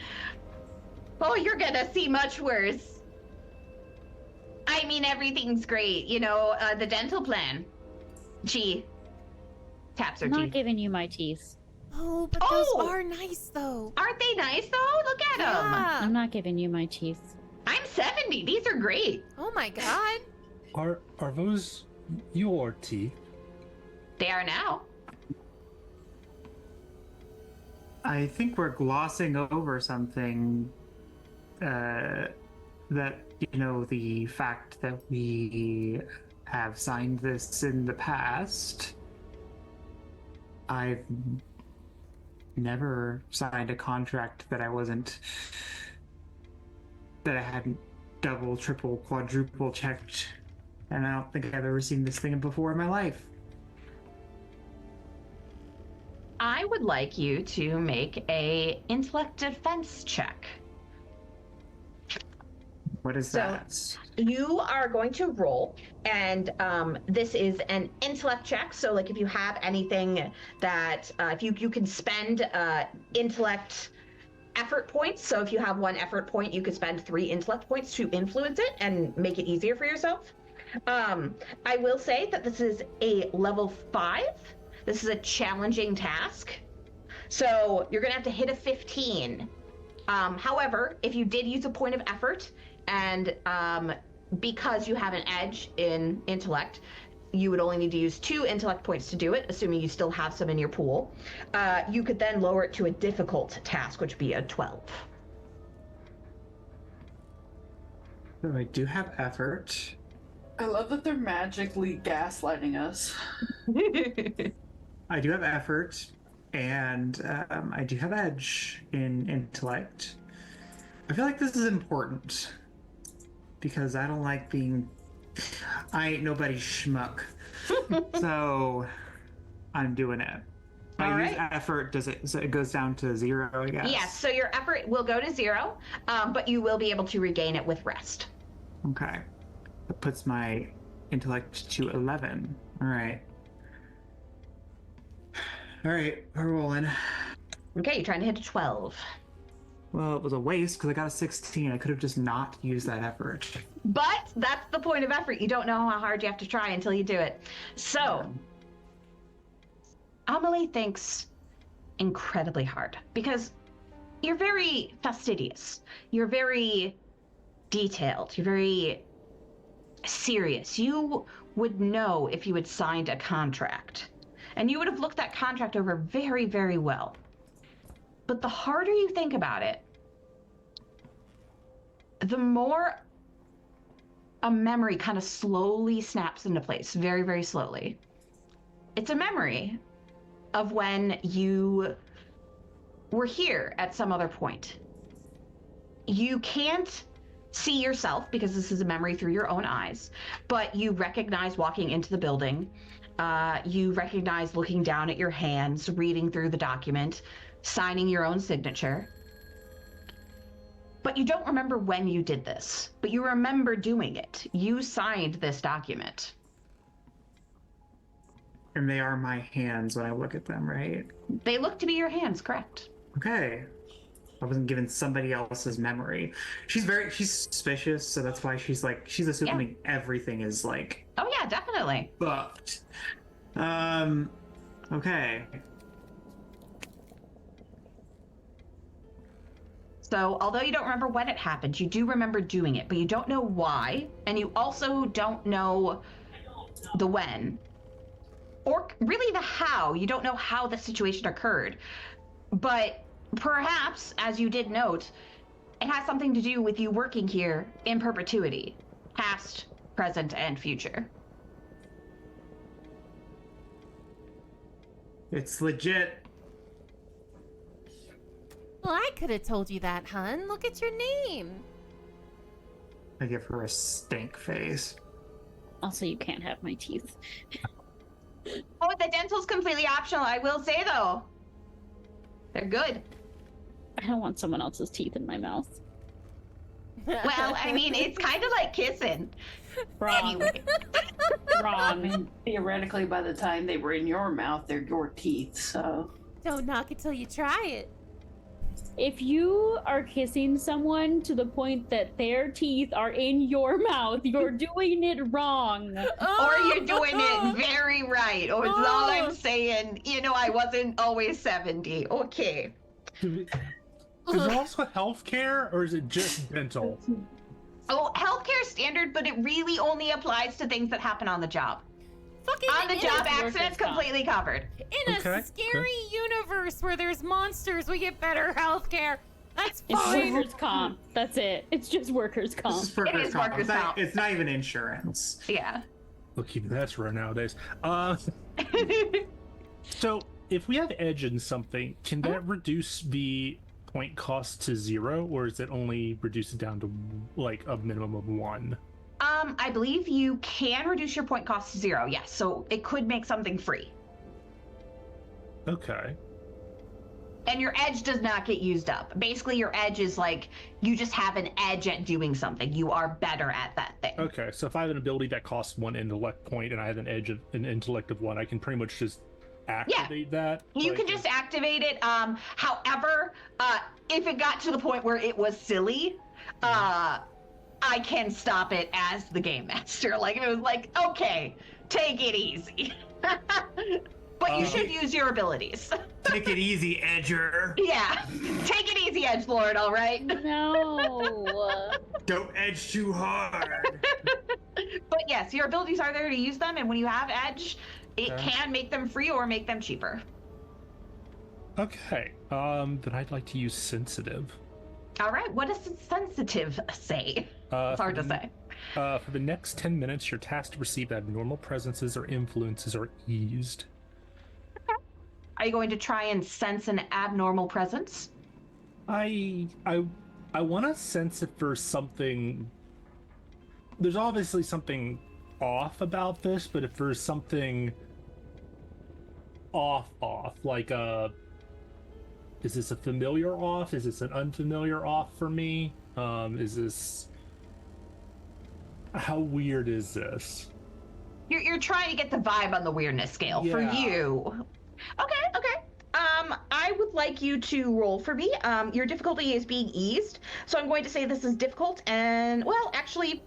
Oh, you're gonna see much worse. I mean, everything's great. The dental plan. She taps her I'm not teeth. giving you my teeth. Oh, but those are nice though. Aren't they nice, though? Look at them. Yeah. I'm not giving you my teeth. I'm 70. These are great. Oh my god. Are those your teeth? They are now. I think we're glossing over something. That, the fact that we have signed this in the past. I've never signed a contract that I hadn't double, triple, quadruple checked. And I don't think I've ever seen this thing before in my life. I would like you to make a intellect defense check. What is that? You are going to roll, and this is an intellect check. So, if you have anything that, if you can spend intellect effort points. So, if you have 1 effort point, you could spend 3 intellect points to influence it and make it easier for yourself. I will say that this is a level 5. This is a challenging task. So, you're going to have to hit a 15. However, if you did use a point of effort, and because you have an edge in intellect, you would only need to use 2 intellect points to do it, assuming you still have some in your pool. You could then lower it to a difficult task, which would be a 12. So I do have effort. I love that they're magically gaslighting us. I do have effort, and I do have edge in intellect. I feel like this is important because I don't like being. I ain't nobody's schmuck, so I'm doing it. All I use right. effort. So it goes down to 0, I guess. Yes, so your effort will go to 0, but you will be able to regain it with rest. Okay. That puts my intellect to 11. All right. All right, we're rolling. Okay, you're trying to hit a 12. Well, it was a waste because I got a 16. I could have just not used that effort. But that's the point of effort. You don't know how hard you have to try until you do it. So, Amelie thinks incredibly hard because you're very fastidious. You're very detailed. You're very serious. You would know if you had signed a contract. And you would have looked that contract over very, very well. But the harder you think about it, the more a memory kind of slowly snaps into place, very, very slowly. It's a memory of when you were here at some other point. You can't see yourself because this is a memory through your own eyes, but you recognize walking into the building. You recognize looking down at your hands, reading through the document, signing your own signature. But you don't remember when you did this, but you remember doing it. You signed this document. And they are my hands when I look at them, right? They look to be your hands, correct? Okay. I wasn't given somebody else's memory. She's suspicious, so that's why she's assuming everything is like. Oh yeah, definitely. Fucked. Okay. So, although you don't remember when it happened, you do remember doing it, but you don't know why, and you also don't know the when. Or really the how. You don't know how the situation occurred. But perhaps, as you did note, it has something to do with you working here in perpetuity. Past, present, and future. It's legit. Well, I could have told you that, hun. Look at your name. I give her a stink face. Also, you can't have my teeth. Oh, the dental's completely optional, I will say, though. They're good. I don't want someone else's teeth in my mouth. Well, I mean, it's kind of like kissing. Wrong. Anyway. I Wrong. mean, theoretically, by the time they were in your mouth, they're your teeth, so. Don't knock it till you try it. If you are kissing someone to the point that their teeth are in your mouth, you're doing it wrong. Or you're doing it very right. Or it's all I'm saying, I wasn't always 70. Okay. Is there also healthcare, or is it just dental? Oh, healthcare standard, but it really only applies to things that happen on the job. Fucking On the job, workers' accidents comp. completely covered. In a scary universe where there's monsters, we get better health care. That's It's fine. workers' comp. That's it. It's just workers' This comp. is workers' is comp. workers' comp. It's not even insurance. Yeah. Look, even that's rare nowadays. So if we have edge in something, can that reduce the point cost to 0, or is it only reduce it down to like a minimum of 1? I believe you can reduce your point cost to 0, yes. So it could make something free. Okay. And your edge does not get used up. Basically, your edge is like, you just have an edge at doing something. You are better at that thing. Okay, so if I have an ability that costs 1 intellect point and I have an intellect of 1, I can pretty much just activate that. You can just activate it. However, if it got to the point where it was silly, I can stop it as the game master. Like, it was like, okay, take it easy. But you should use your abilities. Take it easy, Edger. Yeah, take it easy, Edgelord, all right? No. Don't edge too hard. But yes, your abilities are there to use them, and when you have edge, it Okay. can make them free or make them cheaper. Okay, then I'd like to use sensitive. All right, what does sensitive say? It's hard to say. For the next 10 minutes, you're tasked to receive abnormal presences or influences are eased. Are you going to try and sense an abnormal presence? I want to sense it for something. There's obviously something off about this, but if there's something off, like is this a familiar off? Is this an unfamiliar off for me? Is this, how weird is this? You're trying to get the vibe on the weirdness scale for Yeah. you. Okay. I would like you to roll for me. Your difficulty is being eased, so I'm going to say this is difficult, and, well, actually,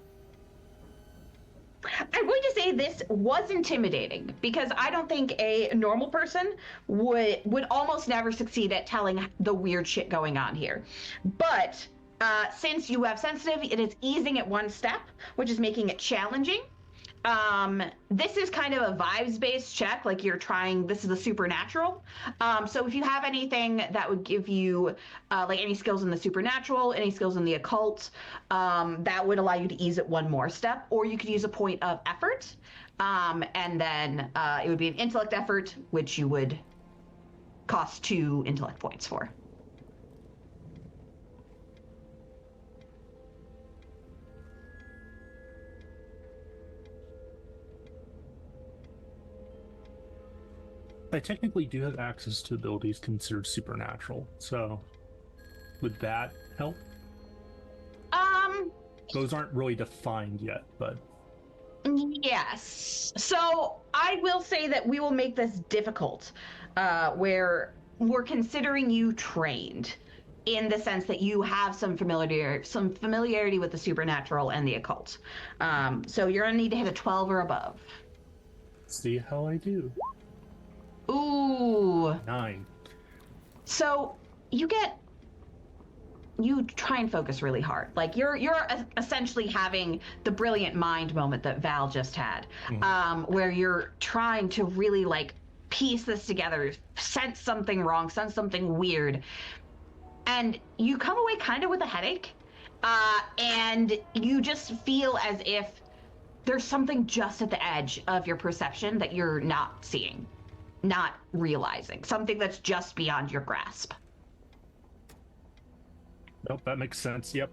I'm going to say this was intimidating, because I don't think a normal person would almost never succeed at telling the weird shit going on here. But since you have sensitive, it is easing it one step, which is making it challenging. This is kind of a vibes-based check, like you're trying, this is the supernatural. So if you have anything that would give you, like any skills in the supernatural, any skills in the occult, that would allow you to ease it one more step, or you could use a point of effort, and then it would be an intellect effort, which you would cost 2 intellect points for. I technically do have access to abilities considered supernatural, so would that help? Those aren't really defined yet, but... Yes. So I will say that we will make this difficult, where we're considering you trained, in the sense that you have some familiarity with the supernatural and the occult. So you're gonna need to hit a 12 or above. See how I do. Ooh. 9. So you try and focus really hard. Like you're essentially having the brilliant mind moment that Val just had, where you're trying to really like piece this together, sense something wrong, sense something weird, and you come away kind of with a headache, and you just feel as if there's something just at the edge of your perception that you're not seeing, not realizing, something that's just beyond your grasp. Nope, that makes sense. Yep.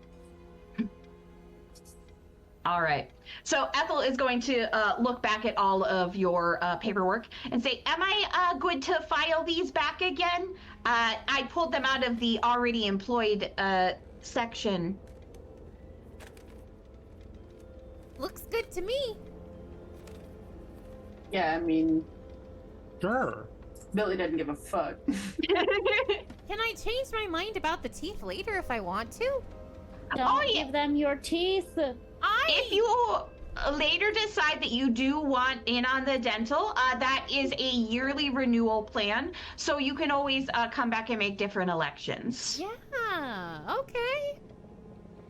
All right. So Ethel is going to look back at all of your paperwork and say, am I good to file these back again? I pulled them out of the already employed section. Looks good to me. Yeah, I mean, Sure. Billy doesn't give a fuck. Can I change my mind about the teeth later if I want to? Don't give them your teeth. If you later decide that you do want in on the dental, that is a yearly renewal plan, so you can always come back and make different elections. Yeah, okay.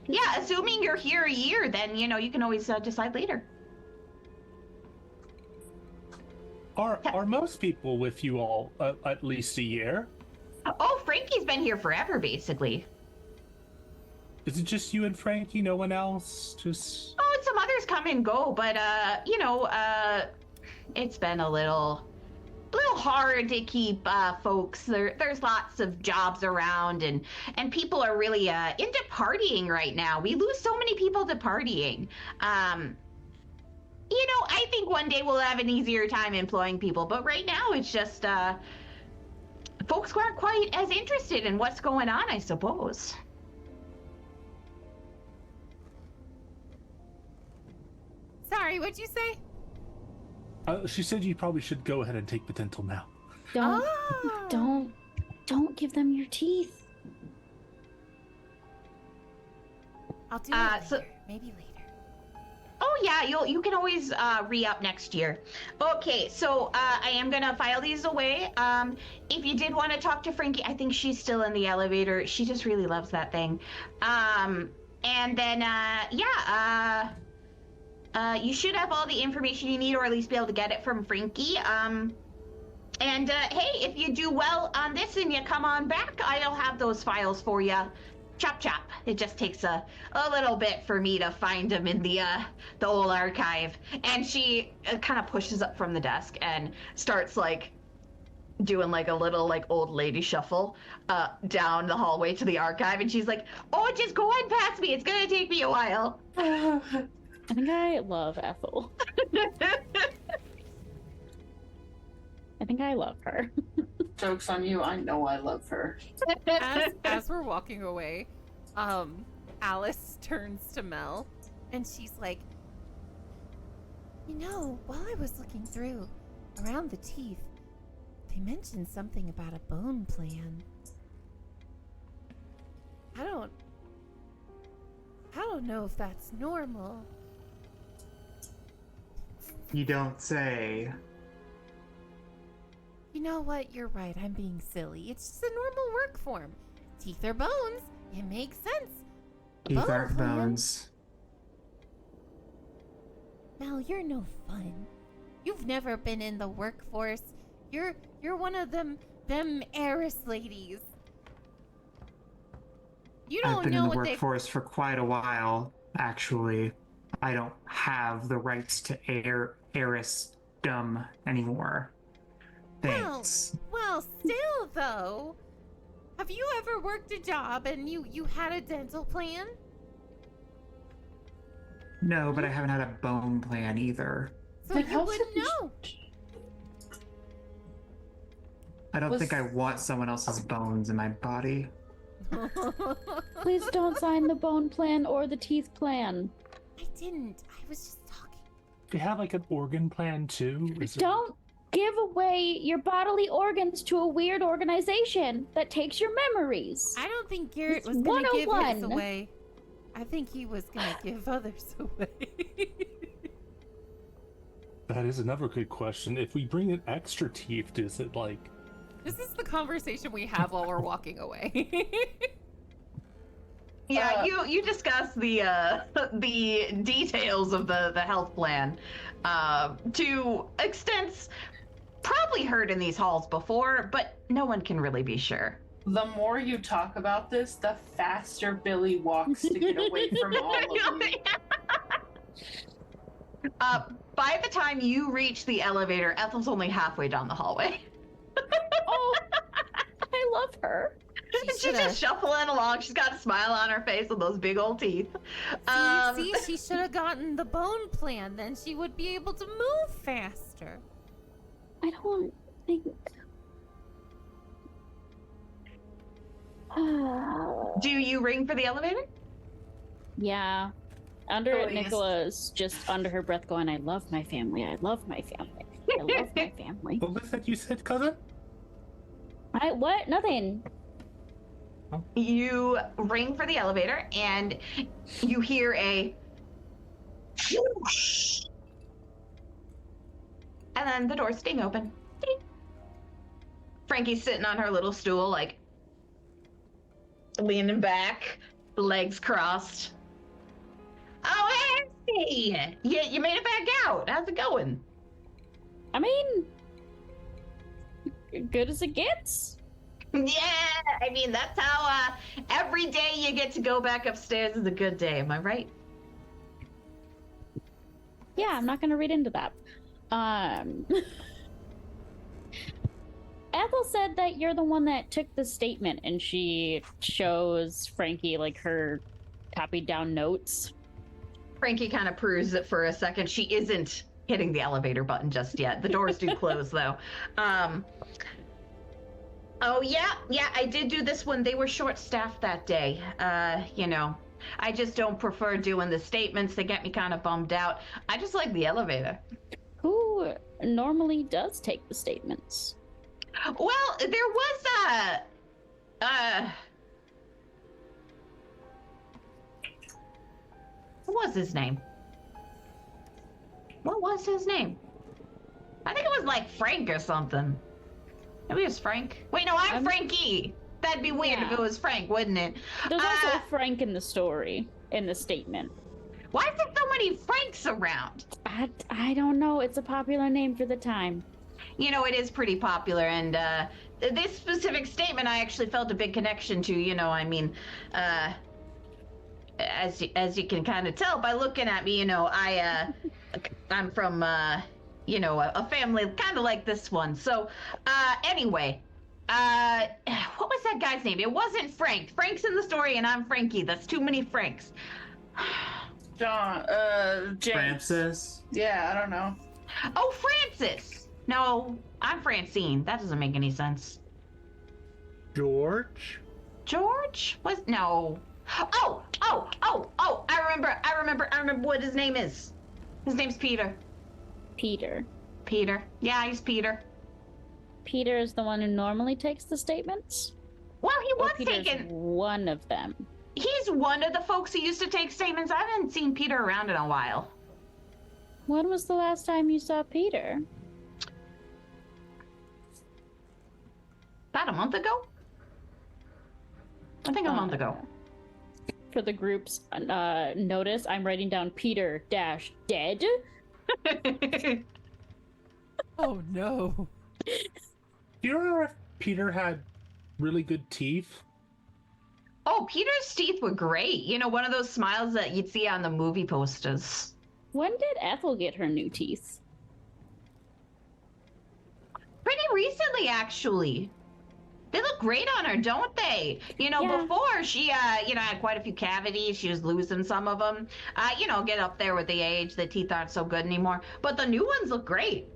Yeah, assuming you're here a year, then, you know, you can always decide later. Are most people with you all at least a year? Oh, Frankie's been here forever, basically. Is it just you and Frankie? No one else? Just... Oh, and some others come and go, but, you know, it's been a little hard to keep folks. There's lots of jobs around, and people are really into partying right now. We lose so many people to partying. You know, I think one day we'll have an easier time employing people, but right now it's just folks aren't quite as interested in what's going on, I suppose. Sorry, what'd you say? She said you probably should go ahead and take the dental now. Don't give them your teeth. I'll do it later. Maybe later. Oh yeah, you can always re-up next year. Okay, so I am gonna file these away. If you did want to talk to Frankie, I think she's still in the elevator. She just really loves that thing. And then you should have all the information you need, or at least be able to get it from Frankie. And hey, if you do well on this and you come on back, I'll have those files for you. Chop chop. It just takes a little bit for me to find them in the old archive. And she kind of pushes up from the desk and starts like doing like a little like old lady shuffle down the hallway to the archive. And she's like, "Oh, just go on past me. It's gonna take me a while." I think I love Ethel. I think I love her. Joke's on you, I know I love her. As we're walking away, Alice turns to Mel and she's like, you know, while I was looking through around the teeth, they mentioned something about a bone plan. I don't know if that's normal. You don't say. You know what? You're right. I'm being silly. It's just a normal work form. Teeth are bones. It makes sense. Teeth aren't bones. Mel, you're no fun. You've never been in the workforce. You're one of them heiress ladies. You don't I've been know in the what workforce for quite a while, actually. I don't have the rights to heiressdom anymore. Thanks. Well, still though. Have you ever worked a job and you had a dental plan? No, but I haven't had a bone plan either. So Then you how would should- know. I don't Was- think I want someone else's bones in my body. Please don't sign the bone plan or the teeth plan. I didn't. I was just talking. Do you have like an organ plan too? Is it- Don't give away your bodily organs to a weird organization that takes your memories. I don't think Garrett It's was going to give his 101. away. I think he was going to give others away. That is another good question. If we bring in extra teeth, is it like... This is the conversation we have while we're walking away. Yeah, you discuss the the details of the health plan to extents probably heard in these halls before, but no one can really be sure. The more you talk about this, the faster Billy walks to get away from all of you. By the time you reach the elevator, Ethel's only halfway down the hallway. Oh, I love her. She's shoulda- just shuffling along. She's got a smile on her face with those big old teeth. See, she should have gotten the bone plan. Then she would be able to move faster. I don't think. Do you ring for the elevator? Yeah. Under Oh, yes. Nicola's just under her breath going, I love my family. I love my family. I love my family. What was that you said, cousin? What? Nothing. You ring for the elevator and you hear a whoosh. And then the doors sting open. Ding. Frankie's sitting on her little stool, like leaning back, legs crossed. Oh, hey! You made it back out. How's it going? I mean, good as it gets. Yeah, I mean, that's how every day you get to go back upstairs is a good day. Am I right? Yeah, I'm not gonna read into that. Ethel said that you're the one that took the statement, and she shows Frankie like her copied down notes. Frankie kind of peruses it for a second. She isn't hitting the elevator button just yet. The doors do close though. Oh yeah, I did do this one. They were short-staffed that day. You know, I just don't prefer doing the statements. They get me kind of bummed out. I just like the elevator. Who normally does take the statements? Well, there was what was his name? What was his name? I think it was like Frank or something. Maybe it was Frank. Wait, no, I'm Frankie. That'd be weird if Yeah. it was Frank, wouldn't it? There's also a Frank in the story, in the statement. Why is there so many Franks around? I don't know. It's a popular name for the time. You know, it is pretty popular, and this specific statement I actually felt a big connection to. You know, I mean, as you can kind of tell by looking at me, you know, I'm from you know, a family kind of like this one. So anyway, what was that guy's name? It wasn't Frank. Frank's in the story, and I'm Frankie. That's too many Franks. John, James. Francis? Yeah, I don't know. Oh, Francis. No, I'm Francine. That doesn't make any sense. George? George? Was no. Oh! I remember what his name is. His name's Peter. Peter. Peter. Yeah, he's Peter. Peter is the one who normally takes the statements? Well, he Or was Peter's taking. one of them? He's one of the folks who used to take statements. I haven't seen Peter around in a while. When was the last time you saw Peter? About a month ago? I think a month ago. For the group's notice, I'm writing down Peter dash dead. Oh no. Do you remember if Peter had really good teeth? Oh, Peter's teeth were great. You know, one of those smiles that you'd see on the movie posters. When did Ethel get her new teeth? Pretty recently, actually. They look great on her, don't they? You know, Yeah. before she, had quite a few cavities. She was losing some of them. Get up there with the age. The teeth aren't so good anymore. But the new ones look great.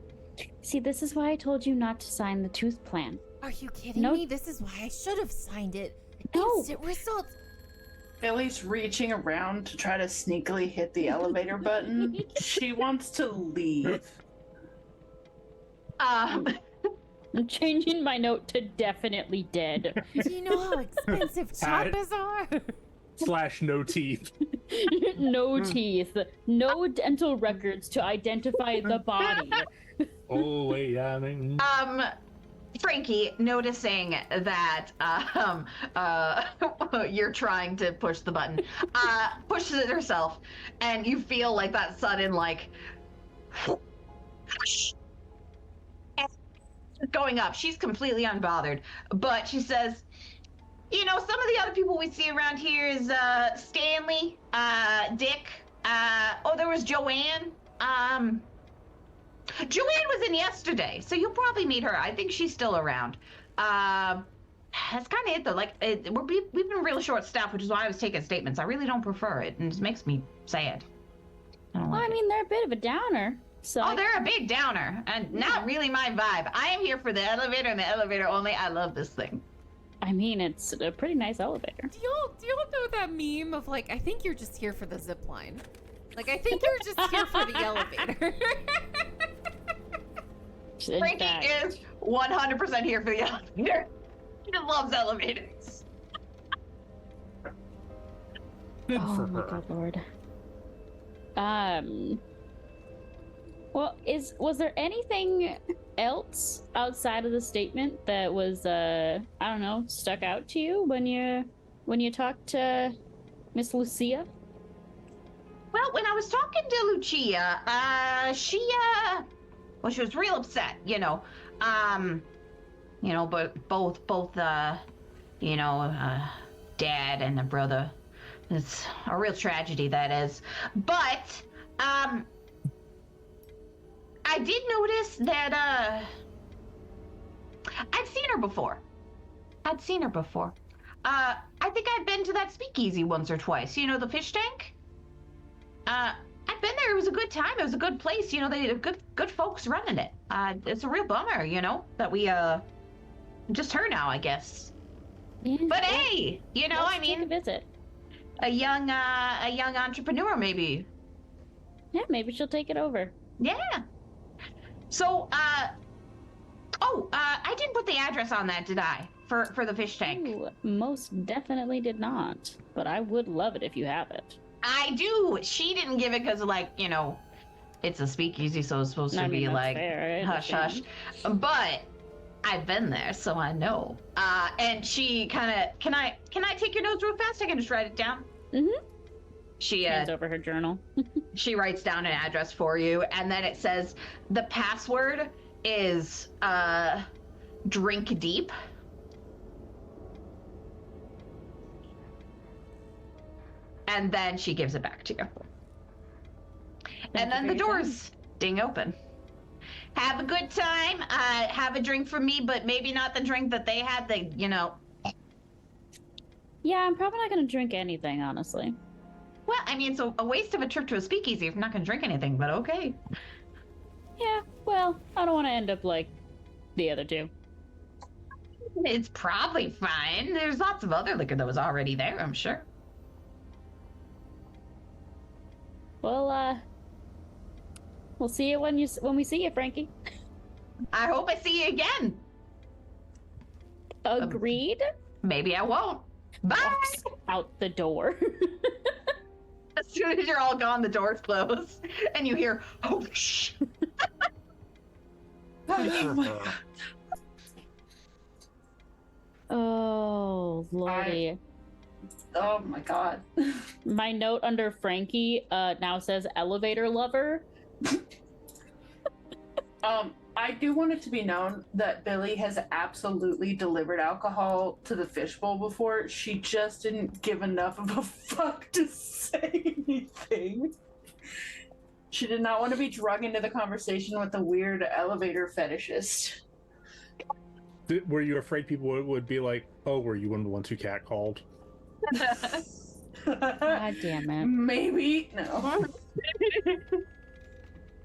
See, this is why I told you not to sign the tooth plan. Are you kidding No. me? This is why I should have signed it. No. Instant results. Ellie's reaching around to try to sneakily hit the elevator button. She wants to leave. Um, I'm changing my note to definitely dead. Do you know how expensive choppas are? / no teeth. No teeth. No dental records to identify the body. Oh wait, yeah. I mean, Frankie, noticing that you're trying to push the button, pushes it herself, and you feel like that sudden going up. She's completely unbothered, but she says, some of the other people we see around here is Stanley, Dick, there was Joanne. Joanne was in yesterday, so you'll probably meet her. I think she's still around. That's kind of it, though. We've been really short-staffed, which is why I was taking statements. I really don't prefer it, and it makes me sad. I don't like Well, I mean, they're a bit of a downer. So Oh, they're a big downer, and not really my vibe. I am here for the elevator and the elevator only. I love this thing. I mean, it's a pretty nice elevator. Do y'all know that meme of I think you're just here for the zip line? I think you're just here for the elevator. In Frankie fact, is 100% here for the elevator. He just loves elevators. good oh for my her. god, Lord. Well, was there anything else outside of the statement that was I don't know, stuck out to you when you talked to Miss Lucia? Well, when I was talking to Lucia, she was real upset, but both dad and the brother. It's a real tragedy, that is. But, I did notice that, I'd seen her before. I think I'd been to that speakeasy once or twice. The fish tank? I've been there. It was a good time. It was a good place. They had good folks running it. It's a real bummer, that we, just her now, I guess. Yeah, But well, hey, let's take a visit. a young entrepreneur, maybe. Yeah, maybe she'll take it over. Yeah. So, I didn't put the address on that, did I? For the fish tank. Ooh, most definitely did not, but I would love it if you have it. I do. She didn't give it because, it's a speakeasy, so it's supposed to be that's fair, I hush hush. understand. But I've been there, so I know. And she kind of, can I take your notes real fast? I can just write it down. Mm-hmm. She Hands over her journal. she writes down an address for you, and then it says the password is drink deep. And then she gives it back to you. And then the doors ding open. Have a good time. Have a drink for me, but maybe not the drink that they had. Yeah, I'm probably not going to drink anything, honestly. Well, I mean, it's a waste of a trip to a speakeasy if you're not going to drink anything, but okay. Yeah, well, I don't want to end up like the other two. It's probably fine. There's lots of other liquor that was already there, I'm sure. Well, we'll see you when we see you, Frankie. I hope I see you again. Agreed. Maybe I won't. Bye! Walks out the door. As soon as you're all gone, the doors close, and you hear, oh, shh. Oh, lordy. Oh my god. My note under Frankie now says elevator lover. I do want it to be known that Billy has absolutely delivered alcohol to the fishbowl before. She just didn't give enough of a fuck to say anything. She did not want to be drug into the conversation with the weird elevator fetishist. Were you afraid people would be like, oh, were you one of the ones who catcalled? God damn it. Maybe. No.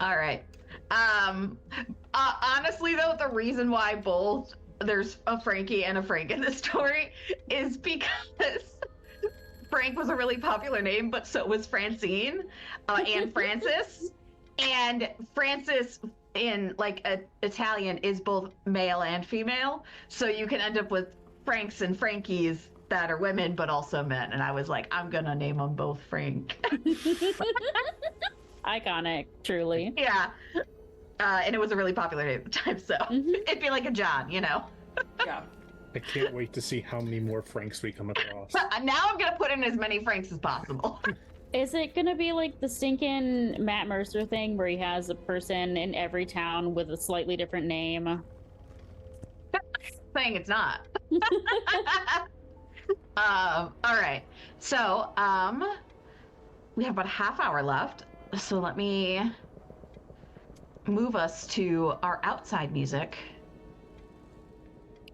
All right. Honestly, though, the reason why both there's a Frankie and a Frank in this story is because Frank was a really popular name, but so was Francine and Francis. And Francis in like Italian is both male and female, so you can end up with Franks and Frankies that are women but also men. And I was like, I'm gonna name them both Frank. Iconic, truly. Yeah. And it was a really popular name at the time, so it'd be like a John, you know. Yeah. I can't wait to see how many more Franks we come across. Now I'm gonna put in as many Franks as possible. Is it gonna be like the stinking Matt Mercer thing where he has a person in every town with a slightly different name? Saying it's not. All right. So, we have about a half hour left. So let me move us to our outside music.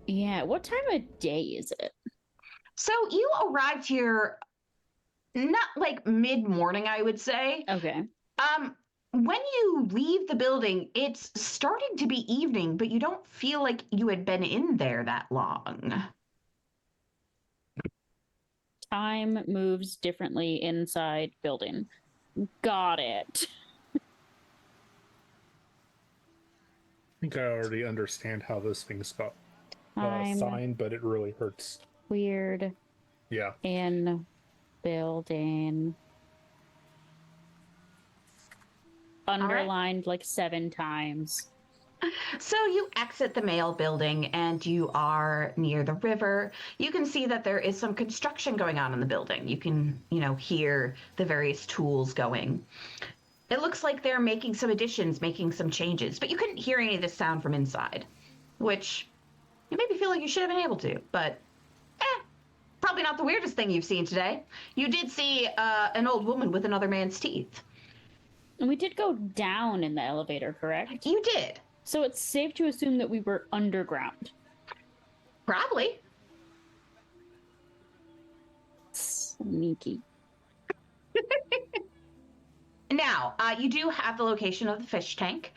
Yeah, what time of day is it? So you arrived here not like mid-morning, I would say. Okay. When you leave the building, it's starting to be evening, but you don't feel like you had been in there that long. Time moves differently inside building. Got it. I think I already understand how this thing's got I'm signed, but it really hurts. weird Yeah. in building. Underlined like 7 times. So you exit the mail building and you are near the river. You can see that there is some construction going on in the building. You can, hear the various tools going. It looks like they're making some additions, making some changes, but you couldn't hear any of this sound from inside, which you made me feel like you should have been able to, but probably not the weirdest thing you've seen today. You did see an old woman with another man's teeth. And we did go down in the elevator, correct? You did. So it's safe to assume that we were underground. Probably. Sneaky. Now, you do have the location of the fish tank.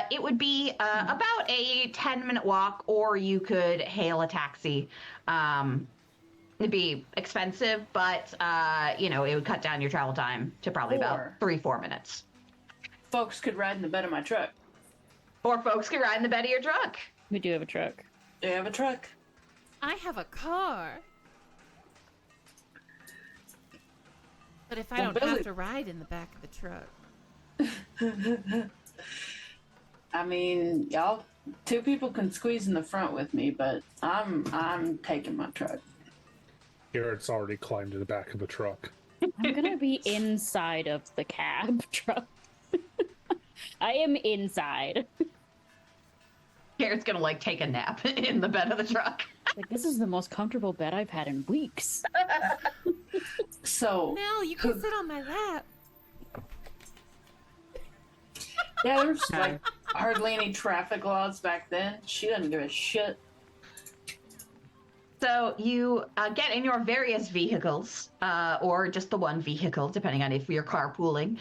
It would be about a 10-minute walk, or you could hail a taxi. It'd be expensive, but, it would cut down your travel time to probably about 3-4 minutes. Folks could ride in the bed of my truck. Or folks could ride in the bed of your truck. We do have a truck. They have a truck. I have a car. But if I don't have to ride in the back of the truck. I mean, y'all, 2 people can squeeze in the front with me, but I'm taking my truck. Garrett's already climbed to the back of the truck. I'm gonna be inside of the cab truck. I am inside. Garrett's gonna take a nap in the bed of the truck. Like, this is the most comfortable bed I've had in weeks. So Mel, you can sit on my lap. yeah, there's hardly any traffic laws back then. She doesn't give a shit. So you get in your various vehicles, or just the one vehicle, depending on if you're carpooling,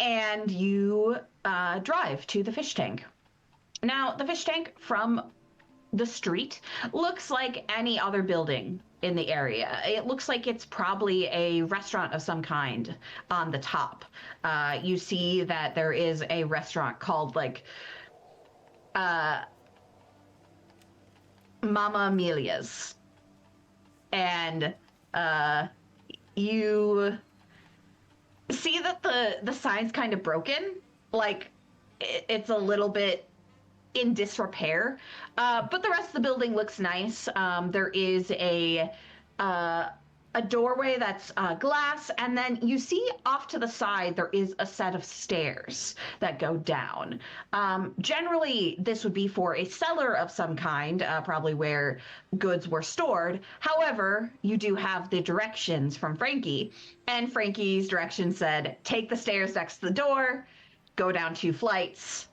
and you drive to the fish tank. Now, the fish tank from the street looks like any other building in the area. It looks like it's probably a restaurant of some kind on the top. You see that there is a restaurant called Mama Amelia's. And you see that the sign's kind of broken. It's a little bit in disrepair, but the rest of the building looks nice. There is a a doorway that's glass, and then you see off to the side there is a set of stairs that go down. Generally, this would be for a cellar of some kind, probably where goods were stored. However, you do have the directions from Frankie, and Frankie's directions said, take the stairs next to the door, go down 2 flights,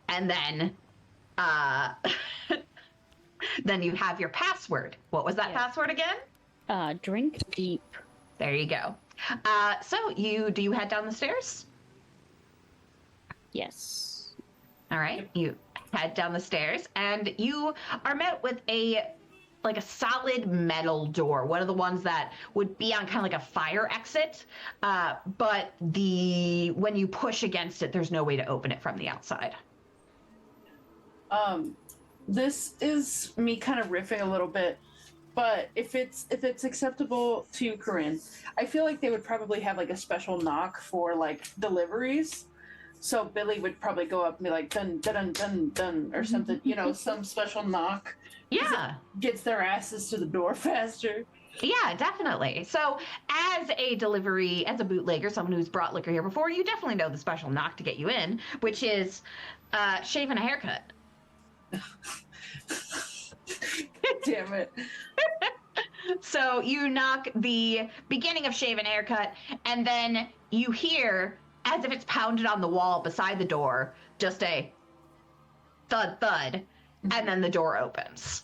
and then then you have your password. What was that password again? Drink deep. There you go. So do you head down the stairs? Yes. All right. You head down the stairs, and you are met with a solid metal door, one of the ones that would be on kind of like a fire exit, but when you push against it, there's no way to open it from the outside. This is me kind of riffing a little bit, but if it's acceptable to Corinne, I feel like they would probably have like a special knock for like deliveries. So Billy would probably go up and be like dun dun dun dun or something, some special knock. Yeah. Gets their asses to the door faster. Yeah, definitely. So as a bootlegger, someone who's brought liquor here before, you definitely know the special knock to get you in, which is shave and a haircut. Damn it. So you knock the beginning of shave and haircut, and then you hear, as if it's pounded on the wall beside the door, just a thud thud, and then the door opens.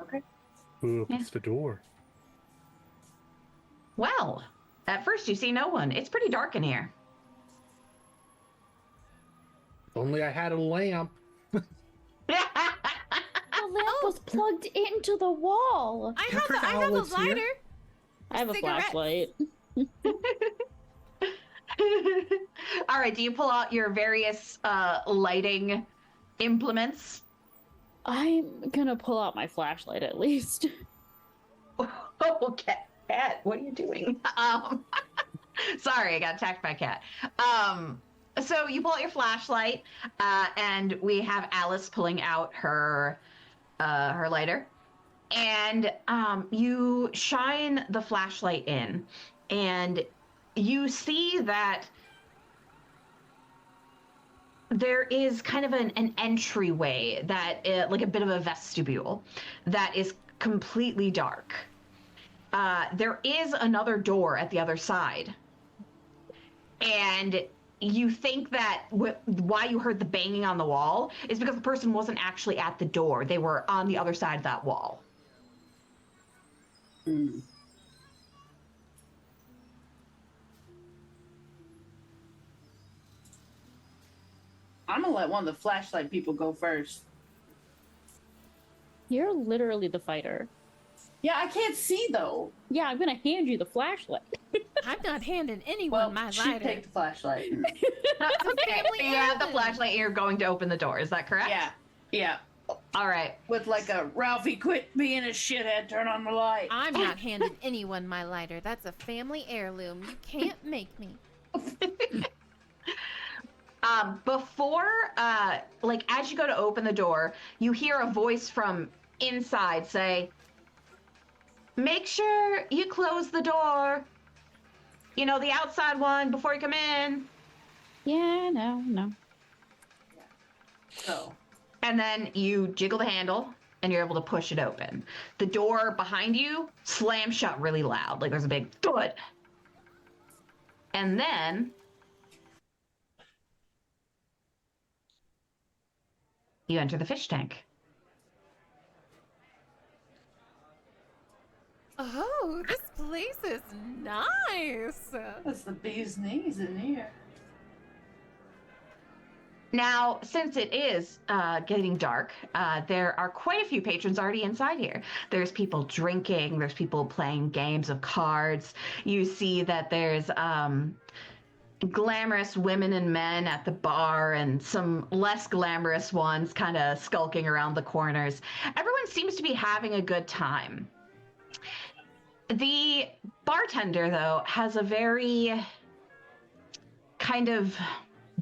Okay. Who opens the door? Well, at first you see no one. It's pretty dark in here. Only I had a lamp. The lamp was plugged into the wall. I have a lighter. I have a Cigarette. flashlight. All right, do you pull out your various lighting implements? I'm gonna pull out my flashlight at least. Okay, cat, what are you doing? Sorry, I got attacked by a cat. So you pull out your flashlight, and we have Alice pulling out her lighter, and you shine the flashlight in, and you see that there is kind of an entryway that, like a bit of a vestibule, that is completely dark. There is another door at the other side, and you think that why you heard the banging on the wall is because the person wasn't actually at the door. They were on the other side of that wall. Mm. I'm gonna let one of the flashlight people go first. You're literally the fighter. Yeah, I can't see though. Yeah, I'm gonna hand you the flashlight. I'm not handing anyone my she lighter. take the flashlight. Okay, family you have the heirloom. flashlight and you're going to open the door. Is that correct? Yeah. All right. With like a Ralphie, quit being a shithead, turn on the light. I'm not handing anyone my lighter. That's a family heirloom. You can't make me. Before, as you go to open the door, you hear a voice from inside say, make sure you close the door. The outside one before you come in. Yeah, no. So, And then you jiggle the handle and you're able to push it open. The door behind you slams shut really loud, like there's a big thud. And then you enter the fish tank. Oh, this place is nice. that's the bee's knees in here. Now, since it is getting dark, there are quite a few patrons already inside here. There's people drinking, there's people playing games of cards. You see that there's glamorous women and men at the bar and some less glamorous ones kind of skulking around the corners. Everyone seems to be having a good time. The bartender, though, has a very kind of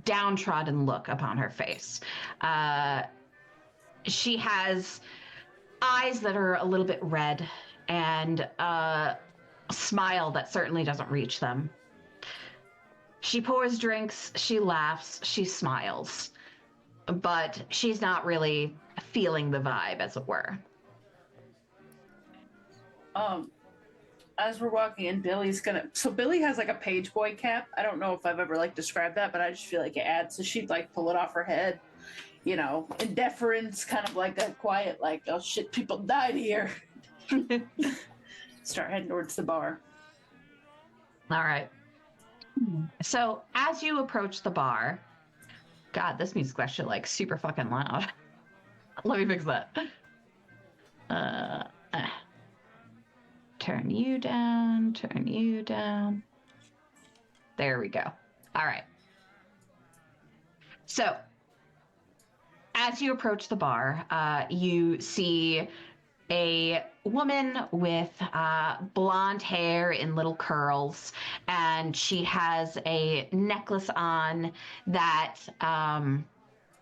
downtrodden look upon her face. She has eyes that are a little bit red, and a smile that certainly doesn't reach them. She pours drinks, she laughs, she smiles, but she's not really feeling the vibe, as it were. As we're walking in, Billy's gonna. So Billy has like a page boy cap. I don't know if I've ever like described that, but I just feel like it adds. So she'd like pull it off her head, you know, in deference, kind of like a quiet, like, oh shit, people died here. Start heading towards the bar. All right. So as you approach the bar, God, this music's actually like super fucking loud. Let me fix that. Turn you down, turn you down. There we go. All right. So as you approach the bar, you see a woman with blonde hair in little curls, and she has a necklace on that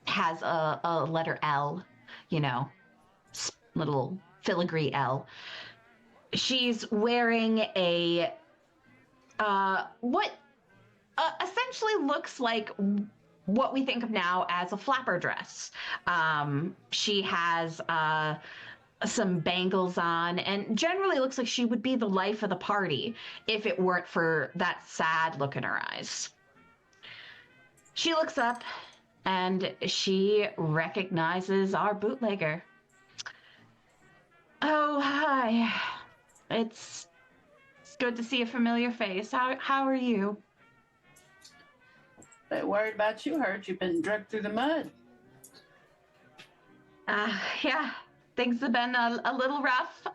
has a letter L, you know, little filigree L. She's wearing a what essentially looks like what we think of now as a flapper dress. She has some bangles on, and generally looks like she would be the life of the party if it weren't for that sad look in her eyes. She looks up and she recognizes our bootlegger. Oh, hi. It's good to see a familiar face. How are you? Bit worried about you. Heard you've been dragged through the mud. Yeah, things have been a little rough.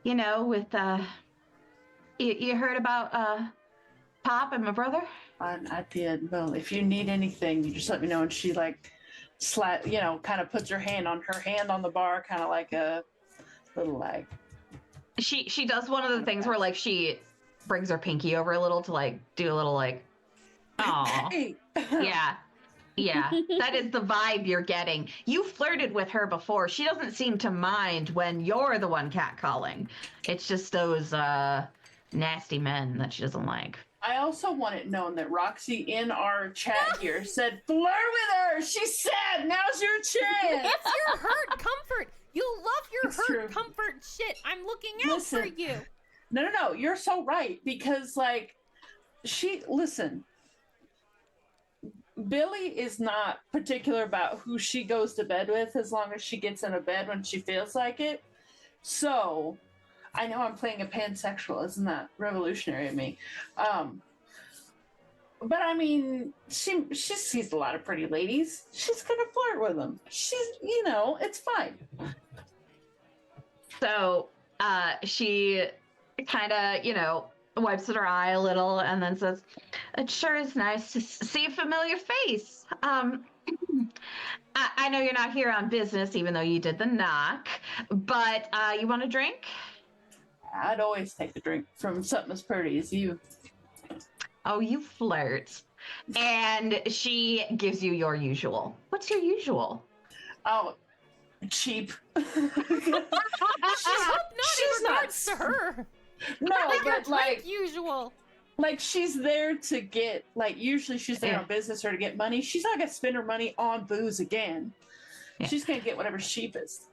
You know, with you heard about Pop and my brother? I did. Well, if you need anything, you just let me know. And she like kind of puts her hand on the bar, kind of like a little like. She does one of the things where like she brings her pinky over a little to like do a little like, aw. Yeah, that is the vibe you're getting. You flirted with her before. She doesn't seem to mind when you're the one catcalling. It's just those nasty men that she doesn't like. I also want it known that Roxy in our chat here said, flirt with her. She said, now's your chance. It's your hurt comfort. You love your It's hurt true. comfort shit. I'm looking out for Listen. you. No. You're so right. Because, like, Billy is not particular about who she goes to bed with as long as she gets in a bed when she feels like it. So, I know I'm playing a pansexual. Isn't that revolutionary of me? But I mean, she sees a lot of pretty ladies. She's gonna flirt with them. It's fine. So she kind of, wipes at her eye a little and then says, it sure is nice to see a familiar face. I know you're not here on business, even though you did the knock, but you want a drink? I'd always take a drink from something as pretty as you. Oh, you flirt. And she gives you your usual. What's your usual? Oh, cheap. Not she's in not. regards to her. No, Your but like usual. Like she's there to get, like, usually she's there on business or to get money. She's not gonna spend her money on booze again. Yeah. She's gonna get whatever's cheapest.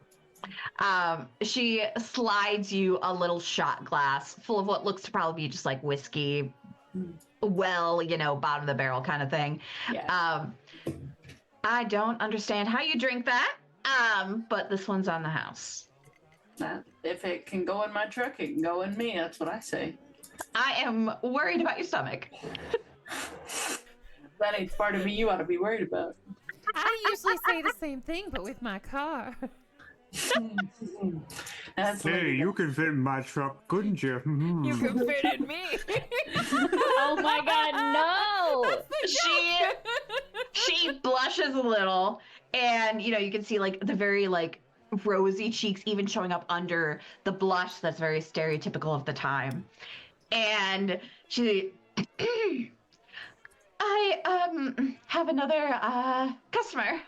She slides you a little shot glass full of what looks to probably be just like whiskey, bottom of the barrel kind of thing. Yeah. I don't understand how you drink that, but this one's on the house. If it can go in my truck, it can go in me. That's what I say. I am worried about your stomach. That ain't part of me you ought to be worried about. I usually say the same thing, but with my car. Hey, you can fit in my truck, couldn't you? You can fit in me. Oh my god, no! She blushes a little, and you can see like the very like rosy cheeks even showing up under the blush that's very stereotypical of the time. And she I have another customer.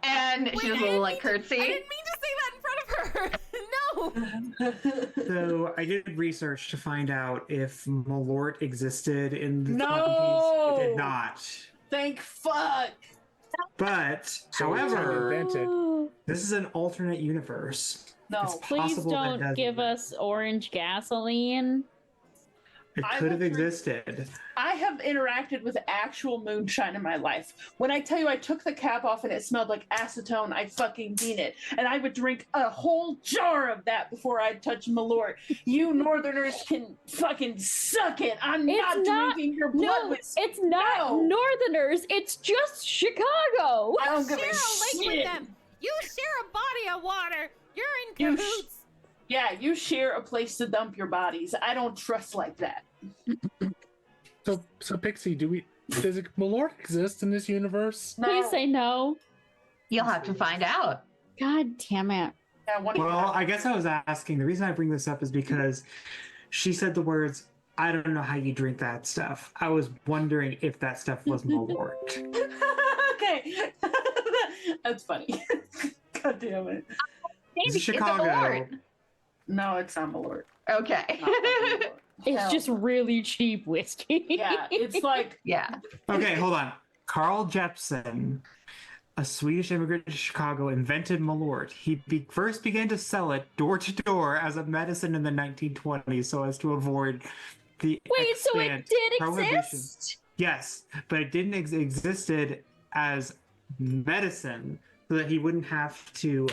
And she does a little like curtsy. I didn't mean to say that in front no! So I did research to find out if Malort existed in the No! It did not. Thank fuck. But, So it's however, uninvented. this is an alternate universe. No. It's Please possible that don't doesn't give us orange gasoline. It I could will have drink- existed. I have interacted with actual moonshine in my life. When I tell you I took the cap off and it smelled like acetone, I fucking mean it. And I would drink a whole jar of that before I'd touch Malort. You northerners can fucking suck it. I'm It's not not- drinking your blood No, with it's not No. Northerners. It's just Chicago. I don't give Share a a lake with shit. them. You share a body of water. You're in You cahoots. Yeah, you share a place to dump your bodies. I don't trust like that. So Pixie, does Malort exist in this universe? No. Please say no. You'll have to find out. God damn it. Yeah, what do you Well, I guess I was asking. The reason I bring this up is because she said the words, I don't know how you drink that stuff. I was wondering if that stuff was Malort. Okay. That's funny. God damn it. This is It's a Chicago. Malort. No, it's not Malort. Okay. Not fucking Malort. It's Hell. just really cheap whiskey. Yeah, it's like Yeah. Okay, hold on. Carl Jeppson, a Swedish immigrant to Chicago, invented Malort. He first began to sell it door to door as a medicine in the 1920s so as to avoid the Wait, so it extant did prohibition. exist? Yes, but it didn't existed as medicine so that he wouldn't have to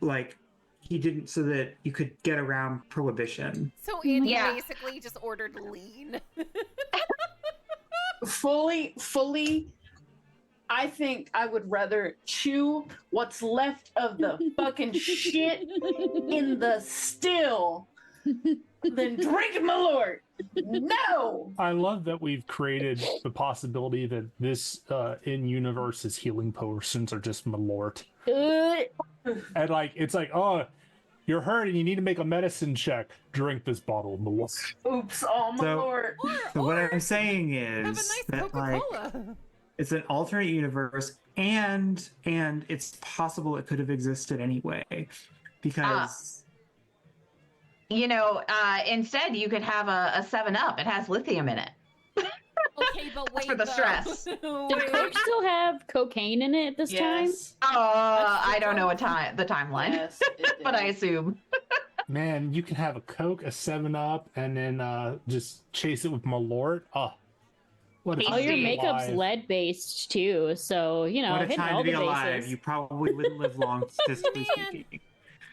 like he didn't so that you could get around prohibition. So Andy Yeah. basically just ordered lean. fully. I think I would rather chew what's left of the fucking shit in the still than drink Malort. No. I love that we've created the possibility that this in-universe's healing potions are just Malort. And it's like, oh, you're hurt and you need to make a medicine check. Drink this bottle of Malort. Oops, all Malort. So what or I'm saying have a is nice that Coca-Cola. it's an alternate universe and it's possible it could have existed anyway because Instead you could have a 7-Up. It has lithium in it. Okay, but wait. for the though. stress. Did Wait. Coke still have cocaine in it this time? Yes. I don't know the timeline, Yes, it but I did. assume. Man, you can have a Coke, a 7-Up, and then just chase it with Malort. Oh, what a All All your Tasty. makeup's life. lead based too, so what a hitting time all to be the alive. bases. You probably wouldn't live long, statistically Man. speaking.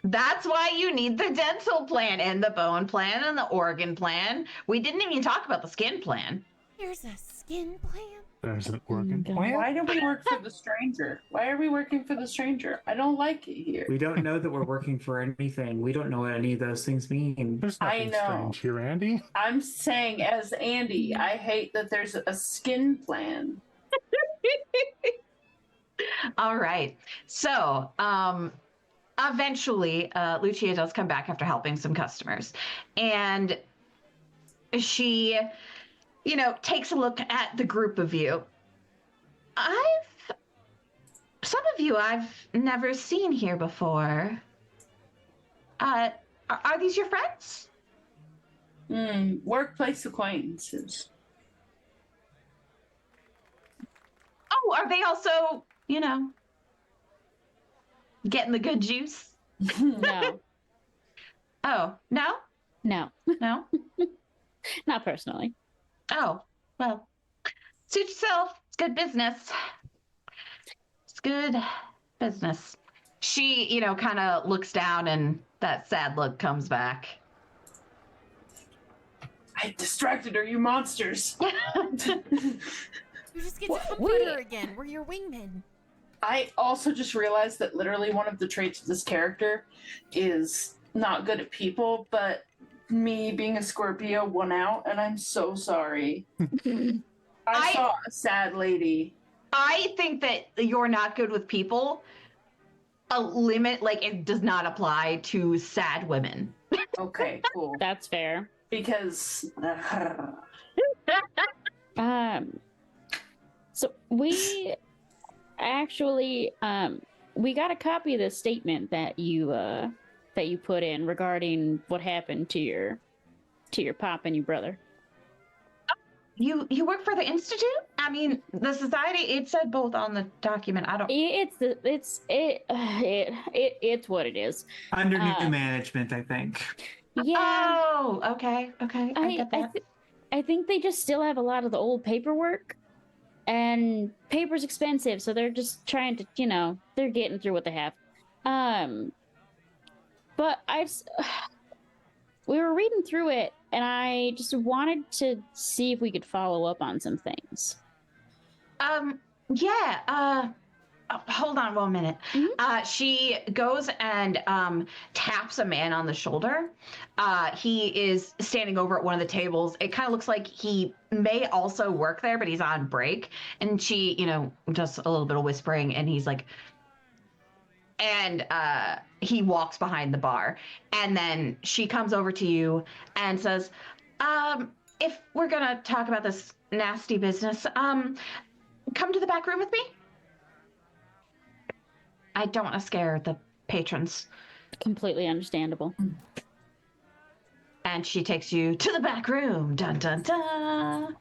That's why you need the dental plan and the bone plan and the organ plan. We didn't even talk about the skin plan. There's a skin plan. There's an organ God. plant. Why do we work for the stranger? Why are we working for the stranger? I don't like it here. We don't know that we're working for anything. We don't know what any of those things mean. There's I nothing know. strange here, Andy. I'm saying, as Andy, I hate that there's a skin plan. All right. So, eventually, Lucia does come back after helping some customers. And she, takes a look at the group of you. Some of you I've never seen here before. Are these your friends? Workplace acquaintances. Oh, are they also, getting the good juice? No, Oh, no? no, No? not personally. Oh, well, suit yourself. It's good business. It's good business. She, kind of looks down and that sad look comes back. I distracted her, you monsters. You just get to comfort we- her again. We're your wingmen. I also just realized that literally one of the traits of this character is not good at people, but me being a Scorpio won out, and I'm so sorry. I saw a sad lady. I think that you're not good with people. A limit, it does not apply to sad women. Okay, cool. That's fair. Because So we actually we got a copy of the statement that you put in regarding what happened to your pop and your brother. You work for the Institute? I mean, the society, it said both on the document. I don't... It's what it is. Under new management, I think. Yeah. Oh, okay. I get that. I think they just still have a lot of the old paperwork, and paper's expensive, so they're just trying to, they're getting through what they have. But we were reading through it, and I just wanted to see if we could follow up on some things. Yeah, hold on 1 minute. Mhm. She goes and taps a man on the shoulder. He is standing over at one of the tables. It kind of looks like he may also work there, but he's on break. And she, does a little bit of whispering, and he's like, and he walks behind the bar. And then she comes over to you and says, if we're gonna talk about this nasty business, come to the back room with me. I don't want to scare the patrons. Completely understandable. And she takes you to the back room. Dun dun dun.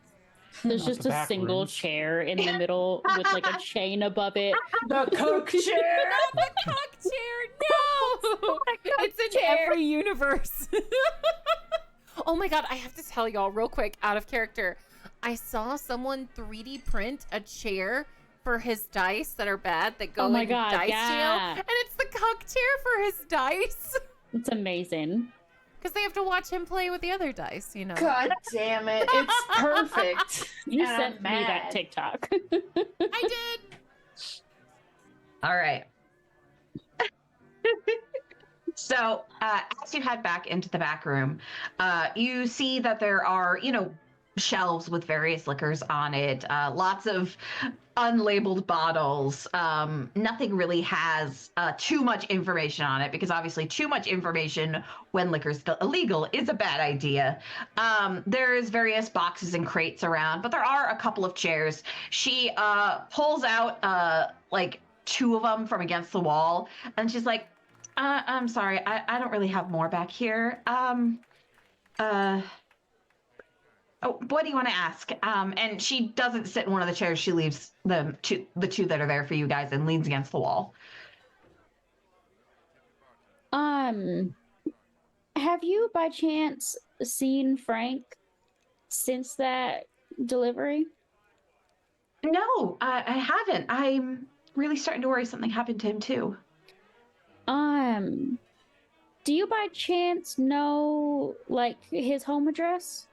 There's Not just the a back single rooms. chair in the middle with like a chain above it. The Coke chair. Not the cock chair. No, it's in every universe. Oh my god, I have to tell y'all real quick, out of character. I saw someone 3D print a chair for his dice that are bad that go Oh my in God, dice yeah. jail, and it's the cock chair for his dice. It's amazing. Because they have to watch him play with the other dice, God damn it. It's perfect. You And sent I'm me that mad. TikTok. I did. All right. So as you head back into the back room, you see that there are, shelves with various liquors on it, lots of unlabeled bottles. Nothing really has too much information on it, because obviously too much information when liquor's illegal is a bad idea. There's various boxes and crates around, but there are a couple of chairs. She pulls out like 2 of them from against the wall, and she's like, I'm sorry, I don't really have more back here. Oh, what do you want to ask? And she doesn't sit in one of the chairs. She leaves the two that are there for you guys and leans against the wall. Have you by chance seen Frank since that delivery? No, I haven't. I'm really starting to worry something happened to him too. Do you by chance know like his home address?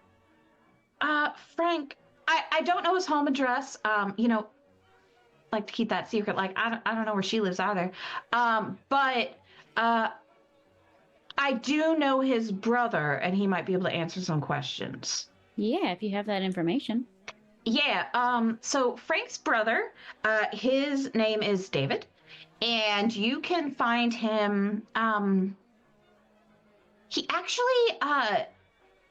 Frank, I don't know his home address. Like to keep that secret. Like I don't know where she lives either. But I do know his brother, and he might be able to answer some questions. Yeah, if you have that information. Yeah. So Frank's brother, his name is David, and you can find him. He actually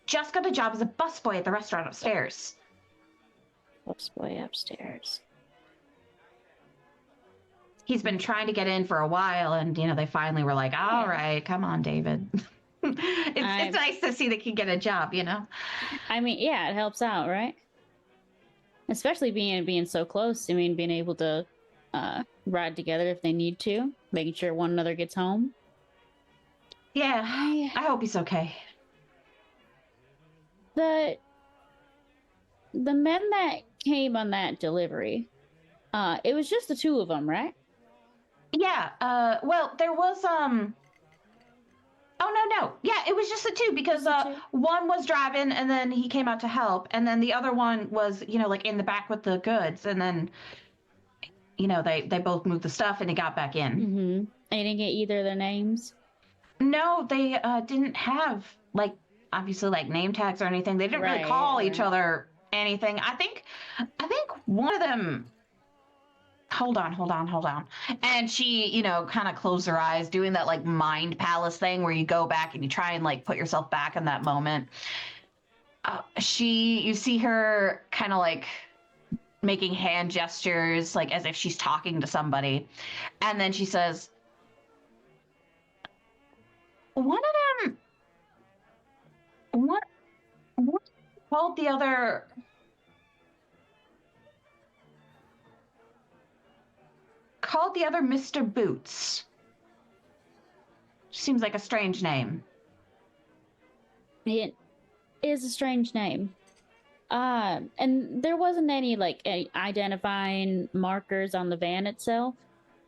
just got a job as a busboy at the restaurant upstairs. Busboy upstairs. He's been trying to get in for a while, and they finally were like, "All right, come on, David." It's nice to see that he get a job, I mean, yeah, it helps out, right? Especially being so close. I mean, being able to ride together if they need to, making sure one another gets home. Yeah, I hope he's okay. The men that came on that delivery, it was just the 2 of them, right? Yeah. Well, there was Oh no. Yeah, it was just the 2 because one was driving and then he came out to help, and then the other one was, like in the back with the goods, and then they both moved the stuff and he got back in. Mm-hmm. They didn't get either of their names? No, they didn't have obviously name tags or anything. They didn't really call each other anything. I think one of them. Hold on. And she, kind of closed her eyes, doing that mind palace thing where you go back and you try and put yourself back in that moment. You see her kind of making hand gestures, like as if she's talking to somebody. And then she says, one of them, what called the other? Called the other Mr. Boots. Seems like a strange name. It is a strange name. And there wasn't any like identifying markers on the van itself,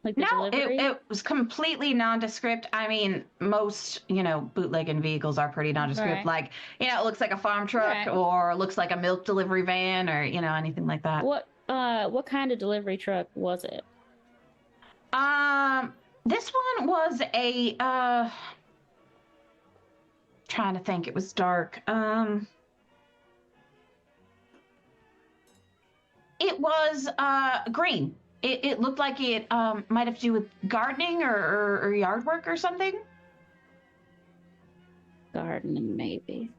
like the No, delivery. it was completely nondescript. I mean, most bootlegging vehicles are pretty nondescript. Right. Like it looks like a farm truck, Right. or looks like a milk delivery van, or anything like that. What kind of delivery truck was it? This one was a trying to think. It was dark. It was green. It looked like it might have to do with gardening or yard work or something. Gardening, maybe.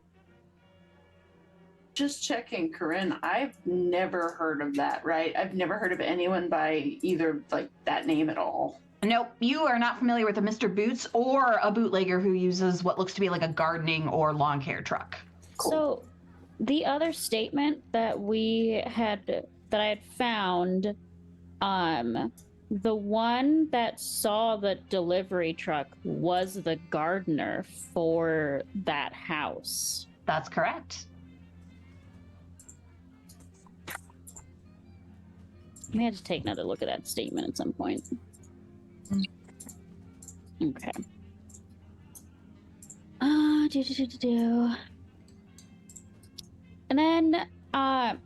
Just checking, Corinne. I've never heard of that, right? I've never heard of anyone by either like that name at all. Nope, you are not familiar with a Mr. Boots or a bootlegger who uses what looks to be like a gardening or lawn care truck. Cool. So, the other statement that I had found, the one that saw the delivery truck was the gardener for that house. That's correct. We had to take another look at that statement at some point. Okay. And then, I'm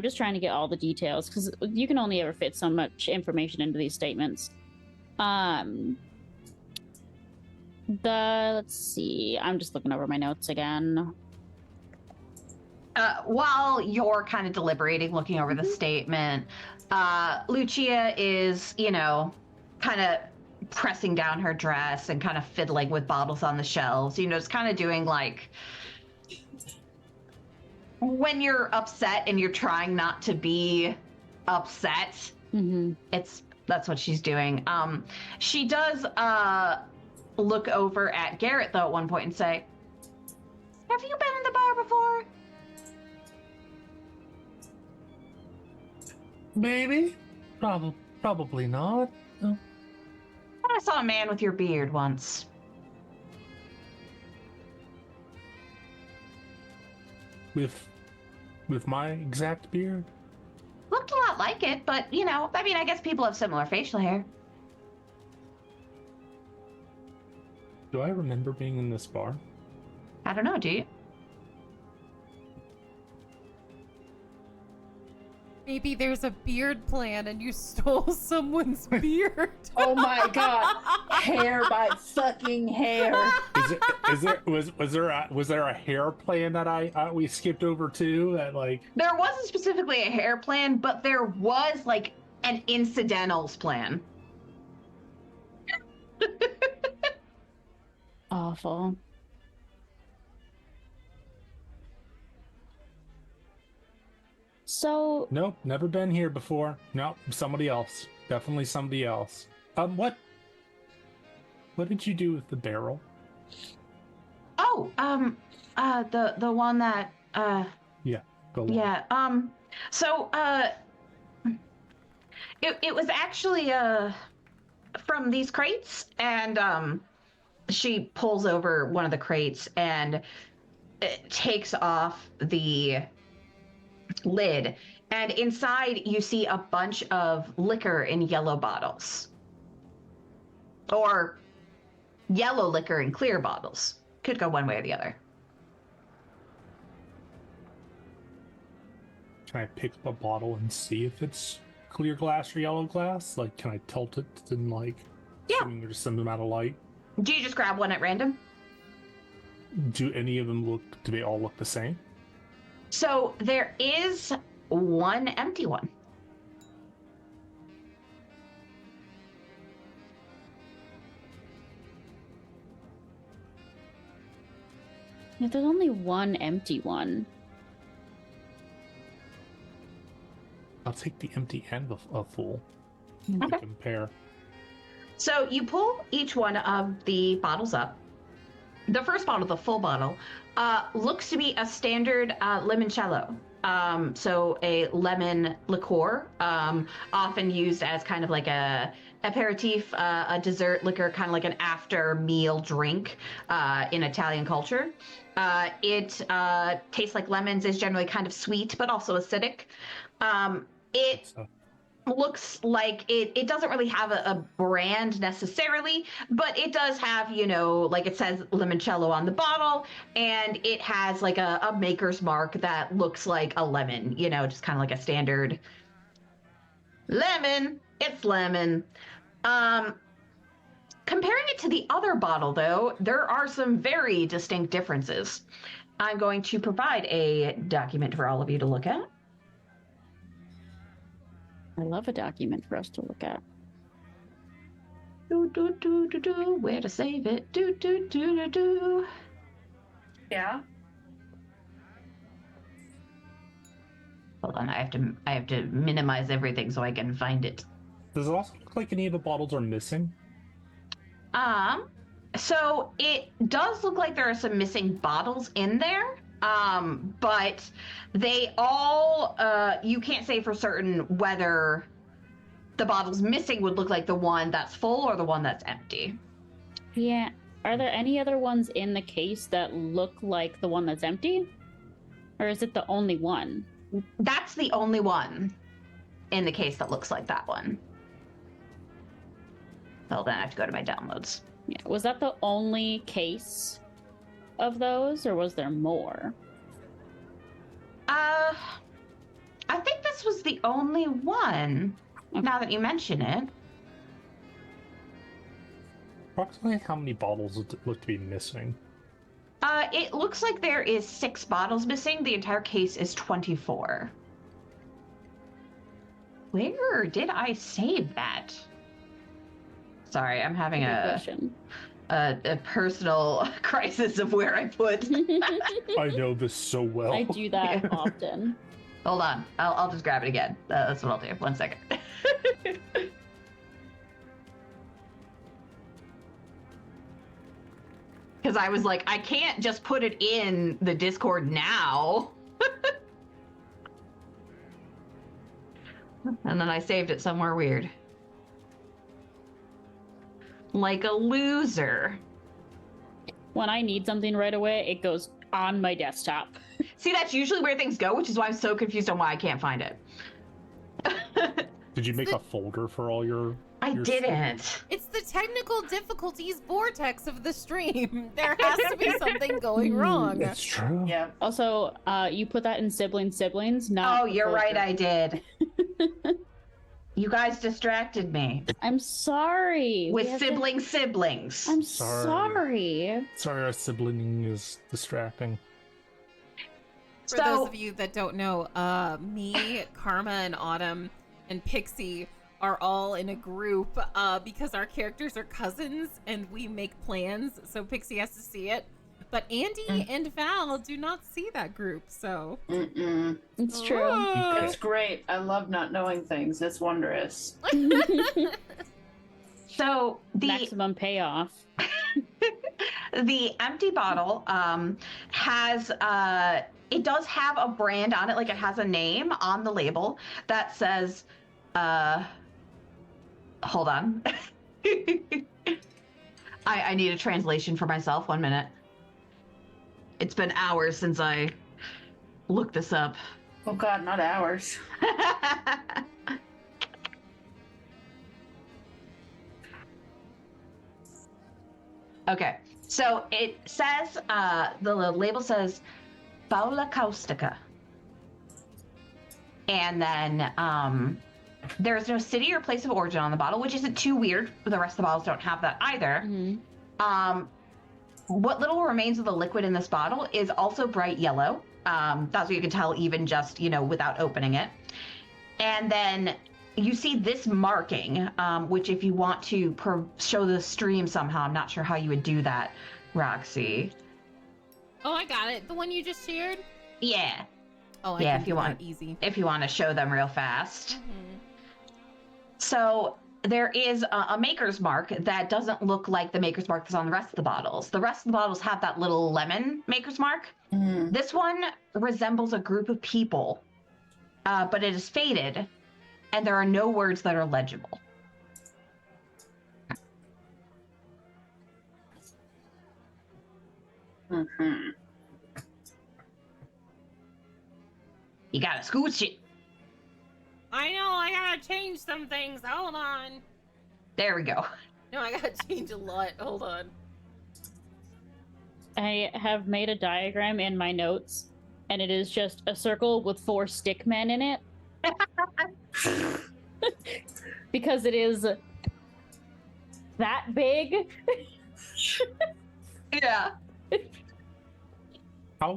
just trying to get all the details because you can only ever fit so much information into these statements. Let's see. I'm just looking over my notes again. While you're kind of deliberating, looking over the statement, Lucia is, kind of pressing down her dress and kind of fiddling with bottles on the shelves. It's kind of doing like when you're upset and you're trying not to be upset. Mm-hmm. That's what she's doing. She does look over at Garrett though at one point and say, "Have you been in the bar before?" Maybe. Probably not. No. I saw a man with your beard once. With my exact beard? Looked a lot like it, but, I guess people have similar facial hair. Do I remember being in this bar? I don't know, do you? Maybe there's a beard plan and you stole someone's beard. Oh my god. Hair by fucking hair. Was there a hair plan that we skipped over too? That like There wasn't specifically a hair plan, but there was like an incidentals plan. Awful. So nope, never been here before. Nope, somebody else. Definitely somebody else. What did you do with the barrel? Oh, the one that Yeah, go on. yeah, so it was actually from these crates, and she pulls over one of the crates and takes off the lid, and inside you see a bunch of liquor in yellow bottles, or yellow liquor in clear bottles. Could go one way or the other. Can I pick up a bottle and see if it's clear glass or yellow glass? Like, can I tilt it and like? Yeah. Assuming there's some amount of light. Do you just grab one at random? Do any of them look? Do they all look the same? So there is one empty one. if there's only one empty one, I'll take the empty and a full Okay. to compare. So you pull each one of the bottles up. The first bottle, the full bottle, looks to be a standard limoncello. So a lemon liqueur, often used as kind of like a aperitif, a dessert liquor, kind of like an after meal drink in Italian culture. It tastes like lemons, is generally kind of sweet, but also acidic. It So, looks like it doesn't really have a brand necessarily, but it does have, like it says limoncello on the bottle, and it has like a maker's mark that looks like a lemon, just kind of like a standard lemon. It's lemon. Comparing it to the other bottle, though, there are some very distinct differences. I'm going to provide a document for all of you to look at. I love a document for us to look at. Where to save it? Yeah. Hold on, I have to minimize everything so I can find it. does it also look like any of the bottles are missing? So it does look like there are some missing bottles in there. But they all, you can't say for certain whether the bottles missing would look like the one that's full or the one that's empty. Yeah. Are there any other ones in the case that look like the one that's empty? Or is it the only one? That's the only one in the case that looks like that one. Well, then I have to go to my downloads. Yeah. Was that the only case of those, or was there more? I think this was the only one, now that you mention it. Approximately how many bottles look to be missing? It looks like there is 6 bottles missing. The entire case is 24. Where did I save that? Sorry, I'm having Good a question. personal crisis of where I put. I know this so well. I do that often. Hold on, I'll just grab it again. That's what I'll do. 1 second. Because I was like, I can't just put it in the Discord now. And then I saved it somewhere weird. Like a loser. When I need something right away, it goes on my desktop. See, that's usually where things go, which is why I'm so confused on why I can't find it. Did you make a folder for all your... I your didn't. It's the technical difficulties vortex of the stream. There has to be something going wrong. It's true. Yeah. Also, you put that in siblings, not... Oh, the you're right, folder. I did. You guys distracted me I'm sorry. with We have to- siblings. I'm Sorry. sorry. Sorry, our sibling is distracting. For So- those of you that don't know, me, Karma, and Autumn, and Pixie are all in a group because our characters are cousins and we make plans, so Pixie has to see it. But Andy and Val do not see that group, so... Mm-mm. It's true. Whoa. It's great. I love not knowing things. It's wondrous. So the Maximum payoff. the empty bottle has it does have a brand on it, like it has a name on the label that says hold on. I need a translation for myself. 1 minute. It's been hours since I looked this up. Oh God, not ours. Okay, so it says, the label says Paula Caustica. And then there's no city or place of origin on the bottle, which isn't too weird. The rest of the bottles don't have that either. Mhm. What little remains of the liquid in this bottle is also bright yellow. That's what you can tell even just, without opening it. And then you see this marking, which if you want to show the stream somehow, I'm not sure how you would do that, Roxy. Oh, I got it. The one you just shared? Yeah. Oh, I Yeah, can if do you that want. easy. If you want to show them real fast. Mhm. So there is a maker's mark that doesn't look like the maker's mark that's on the rest of the bottles. The rest of the bottles have that little lemon maker's mark. Mm. This one resembles a group of people, but it is faded, and there are no words that are legible. Mm-hmm. You gotta scooch it. I know, I gotta change some things. Hold on. There we go. No, I gotta change a lot. Hold on. I have made a diagram in my notes, and it is just a circle with 4 stick men in it. Because it is that big. Yeah. How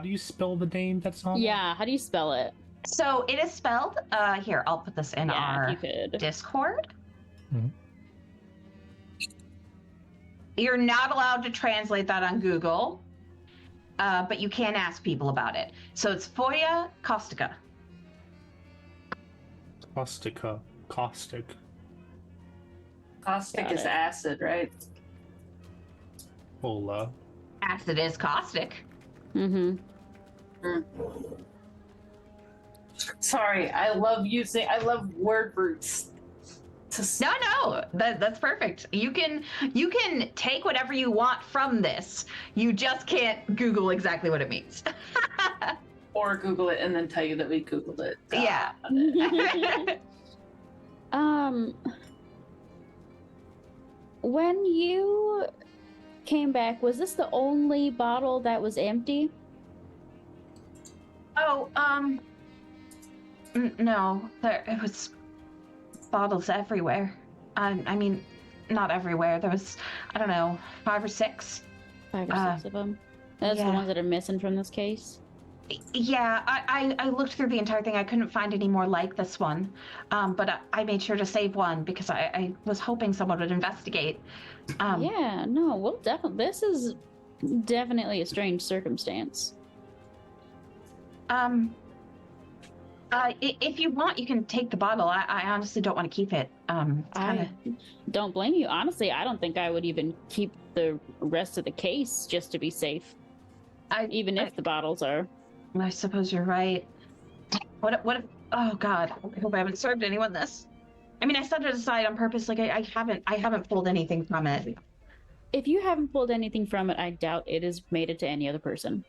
do you spell the name that's on? Yeah, how do you spell it? So it is spelled. Here, I'll put this in Yeah, our if you could. Discord. Mhm. You're not allowed to translate that on Google, but you can ask people about it. So it's Foya Caustica. Caustica. Caustic. Caustic Got is it. acid, right? Hola. Acid is caustic. Mm-hmm. Sorry, I love word roots. No, that's perfect. You can take whatever you want from this. You just can't Google exactly what it means. Or Google it and then tell you that we Googled it. Yeah. When you came back, was this the only bottle that was empty? Oh, no, it was bottles everywhere. I mean, not everywhere. There was, I don't know, 5 or 6. 5 or 6 of them. That's the yeah. ones that are missing from this case. Yeah, I looked through the entire thing. I couldn't find any more like this one, but I made sure to save one because I was hoping someone would investigate. Yeah, no, well, definitely. This is definitely a strange circumstance. If you want, you can take the bottle. I honestly don't want to keep it. It's kinda... I don't blame you. Honestly, I don't think I would even keep the rest of the case just to be safe, even if the bottles are. I suppose you're right. What if, oh God, I hope I haven't served anyone this. I mean, I set it aside on purpose. Like I haven't pulled anything from it. If you haven't pulled anything from it, I doubt it has made it to any other person.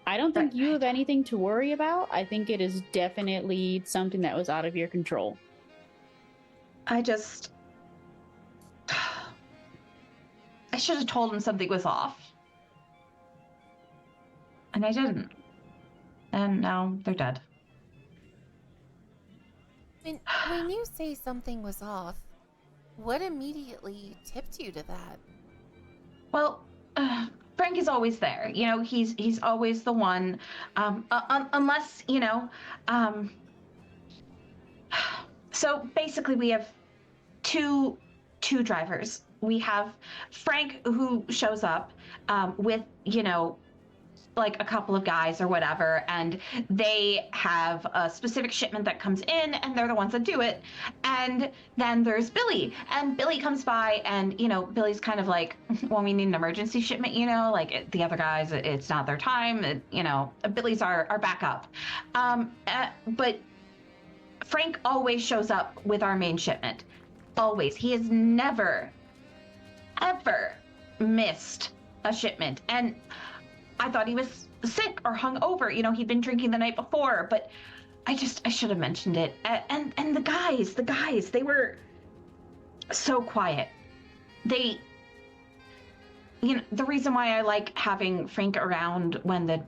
I don't think you have anything to worry about. I think it is definitely something that was out of your control. I should have told him something was off. And I didn't. And now they're dead. When you say something was off, what immediately tipped you to that? Well, Frank is always there. You know, he's always the one. Unless, you know, so basically we have two drivers. We have Frank who shows up with, you know, like a couple of guys or whatever, and they have a specific shipment that comes in and they're the ones that do it. And then there's Billy, and Billy comes by, and you know, Billy's kind of like, well, we need an emergency shipment, you know, like the other guys, it's not their time, you know, Billy's our backup. But Frank always shows up with our main shipment. Always. He has never ever missed a shipment. And I thought he was sick or hungover. You know, he'd been drinking the night before, but I should have mentioned it. And the guys, they were so quiet. They, you know, the reason why I like having Frank around when the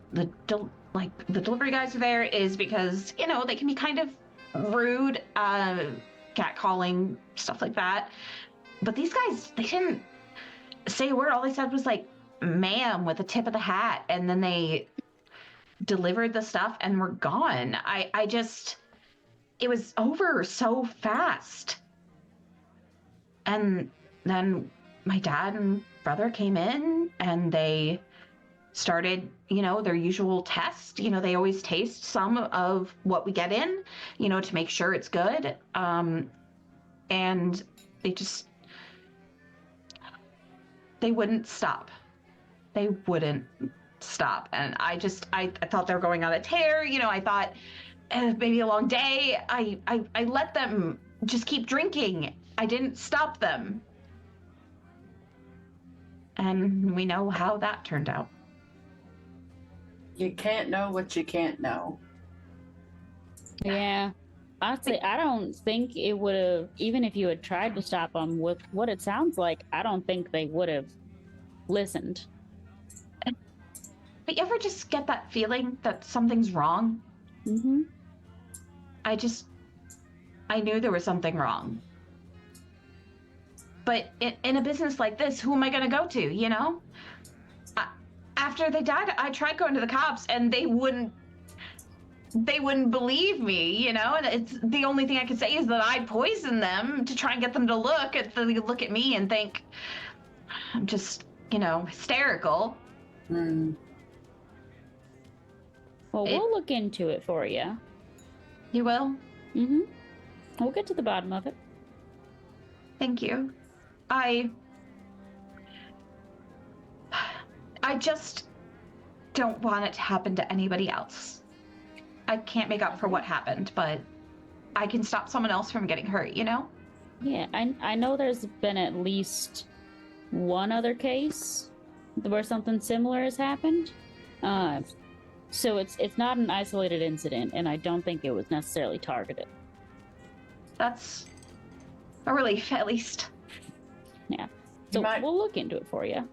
delivery guys are there is because, you know, they can be kind of rude, catcalling, stuff like that. But these guys, they didn't say a word. All they said was like, ma'am, with the tip of the hat, and then they delivered the stuff and were gone. It was over so fast. And then my dad and brother came in and they started, their usual test. They always taste some of what we get in, to make sure it's good. And they wouldn't stop. They wouldn't stop. And I thought they were going on a tear. I thought maybe a long day. I let them just keep drinking. I didn't stop them. And we know how that turned out. You can't know what you can't know. Yeah. Honestly, I don't think it would have, even if you had tried to stop them with what it sounds like, I don't think they would have listened. But you ever just get that feeling that something's wrong? Mm-hmm. I knew there was something wrong. But in a business like this, who am I going to go to, After they died, I tried going to the cops, and they wouldn't believe me, and it's the only thing I could say is that I poisoned them to try and get them to look at me and think I'm just, hysterical. Mm. Well, we'll look into it for you. You will? Mm-hmm. We'll get to the bottom of it. Thank you. I just don't want it to happen to anybody else. I can't make up for what happened, but I can stop someone else from getting hurt, Yeah, I know there's been at least one other case where something similar has happened. So it's not an isolated incident, and I don't think it was necessarily targeted. That's a relief, at least. Yeah. So we'll look into it for you.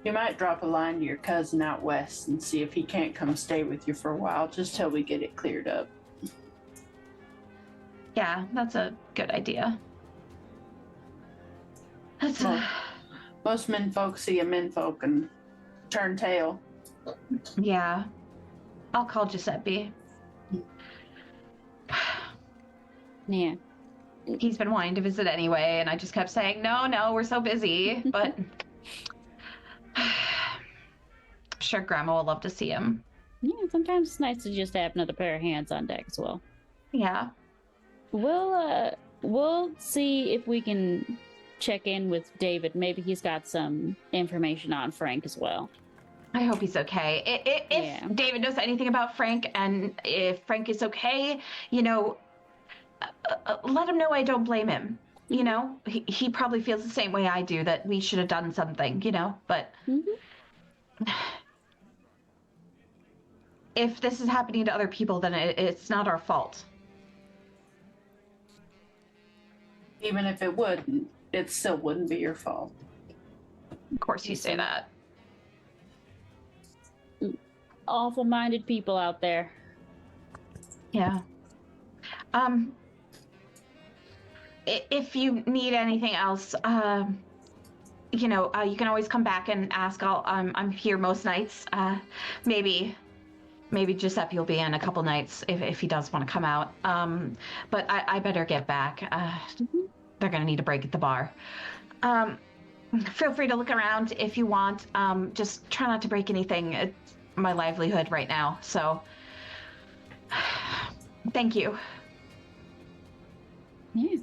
You might drop a line to your cousin out west and see if he can't come stay with you for a while, just till we get it cleared up. Yeah, that's a good idea. Most menfolk see a menfolk and turn tail. Yeah. I'll call Giuseppe. Yeah. He's been wanting to visit anyway, and I just kept saying, no, we're so busy. But I'm sure Grandma will love to see him. Yeah, sometimes it's nice to just have another pair of hands on deck as well. Yeah. We'll see if we can check in with David. Maybe he's got some information on Frank as well. I hope he's okay. If David knows anything about Frank, and if Frank is okay, let him know I don't blame him. He probably feels the same way I do, that we should have done something, but if this is happening to other people, then it's not our fault. Even if it wouldn't, it still wouldn't be your fault. Of course you say that. Awful-minded people out there. Yeah. If you need anything else, you can always come back and ask. I'm here most nights. Maybe Giuseppe will be in a couple nights if he does want to come out. But I better get back. They're gonna need a break at the bar. Feel free to look around if you want. Just try not to break anything. It's my livelihood right now. So, thank you. Yeah.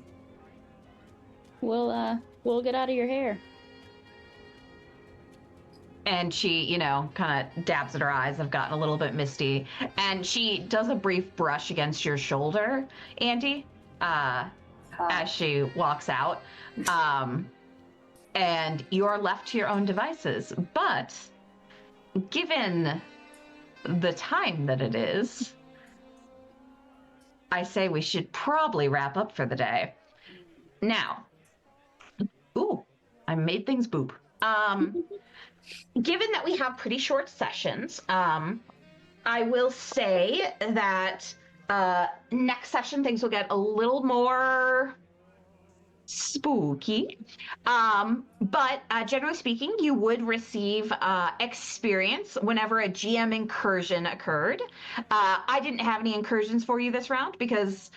We'll get out of your hair. And she, kind of dabs at her eyes. Have gotten a little bit misty. And she does a brief brush against your shoulder, Andy, as she walks out. And you're left to your own devices. But given the time that it is, I say we should probably wrap up for the day. Now, I made things boop. Given that we have pretty short sessions, I will say that next session things will get a little more spooky. But generally speaking, you would receive experience whenever a GM incursion occurred. I didn't have any incursions for you this round because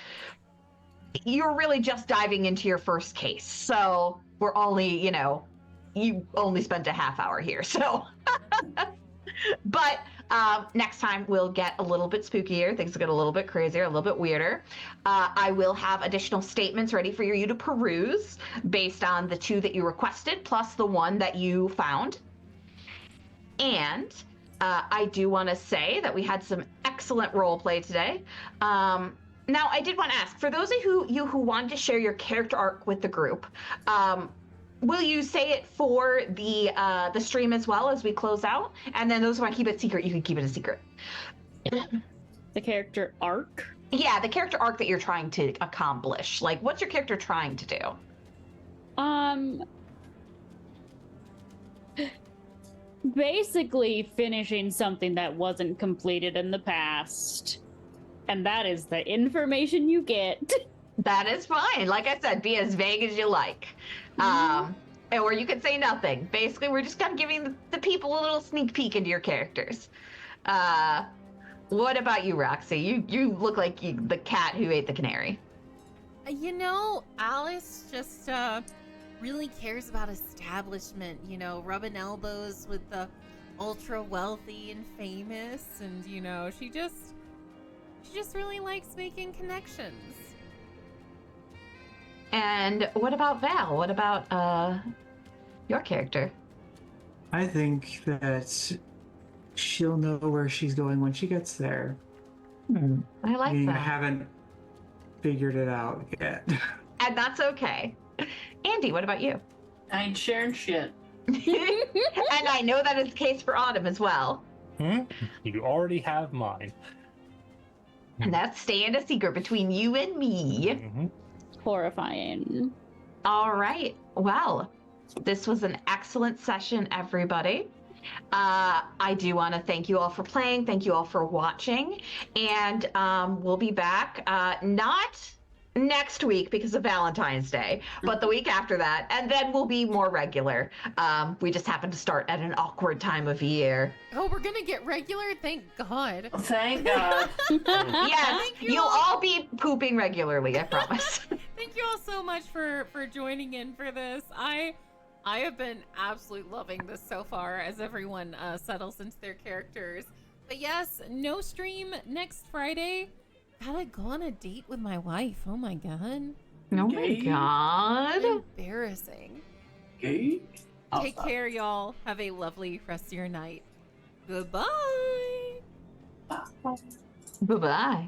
you're really just diving into your first case. So we're only, you only spent a half hour here. So But next time we'll get a little bit spookier. Things will get a little bit crazier, a little bit weirder. I will have additional statements ready for you to peruse based on the 2 that you requested, plus the 1 that you found. And I do want to say that we had some excellent role play today. Now, I did want to ask, for those of you who wanted to share your character arc with the group, will you say it for the stream as well as we close out? And then those who want to keep it secret, you can keep it a secret. The character arc? Yeah, the character arc that you're trying to accomplish. Like, what's your character trying to do? Basically finishing something that wasn't completed in the past. And that is the information you get. That is fine. Like I said, be as vague as you like. Or you could say nothing. Basically, we're just kind of giving the people a little sneak peek into your characters. What about you, Roxy? You look like the cat who ate the canary. You know, Alice just really cares about establishment, you know, rubbing elbows with the ultra wealthy and famous, and you know, she just really likes making connections. And what about Val? What about your character? I think that she'll know where she's going when she gets there. I like I that. haven't figured it out yet. And that's okay. Andy, what about you? I ain't sharing shit. And I know that is the case for Autumn as well. You already have mine. And that's staying a secret between you and me. Horrifying. All right. Well, this was an excellent session, everybody. I do want to thank you all for playing. Thank you all for watching. And we'll be back not next week because of Valentine's Day, but the week after that. And then we'll be more regular. We just happen to start at an awkward time of year. Oh, we're gonna get regular? Thank God. Thank God. Yes, Thank you you'll all. all be pooping regularly, I promise. Thank you all so much for joining in for this. I have been absolutely loving this so far as everyone settles into their characters. But yes, no stream next Friday. Gotta go on a date with my wife. Oh my God. Oh my Okay. God. Embarrassing. Okay. Take care, y'all. Have a lovely rest of your night. Goodbye. Bye-bye.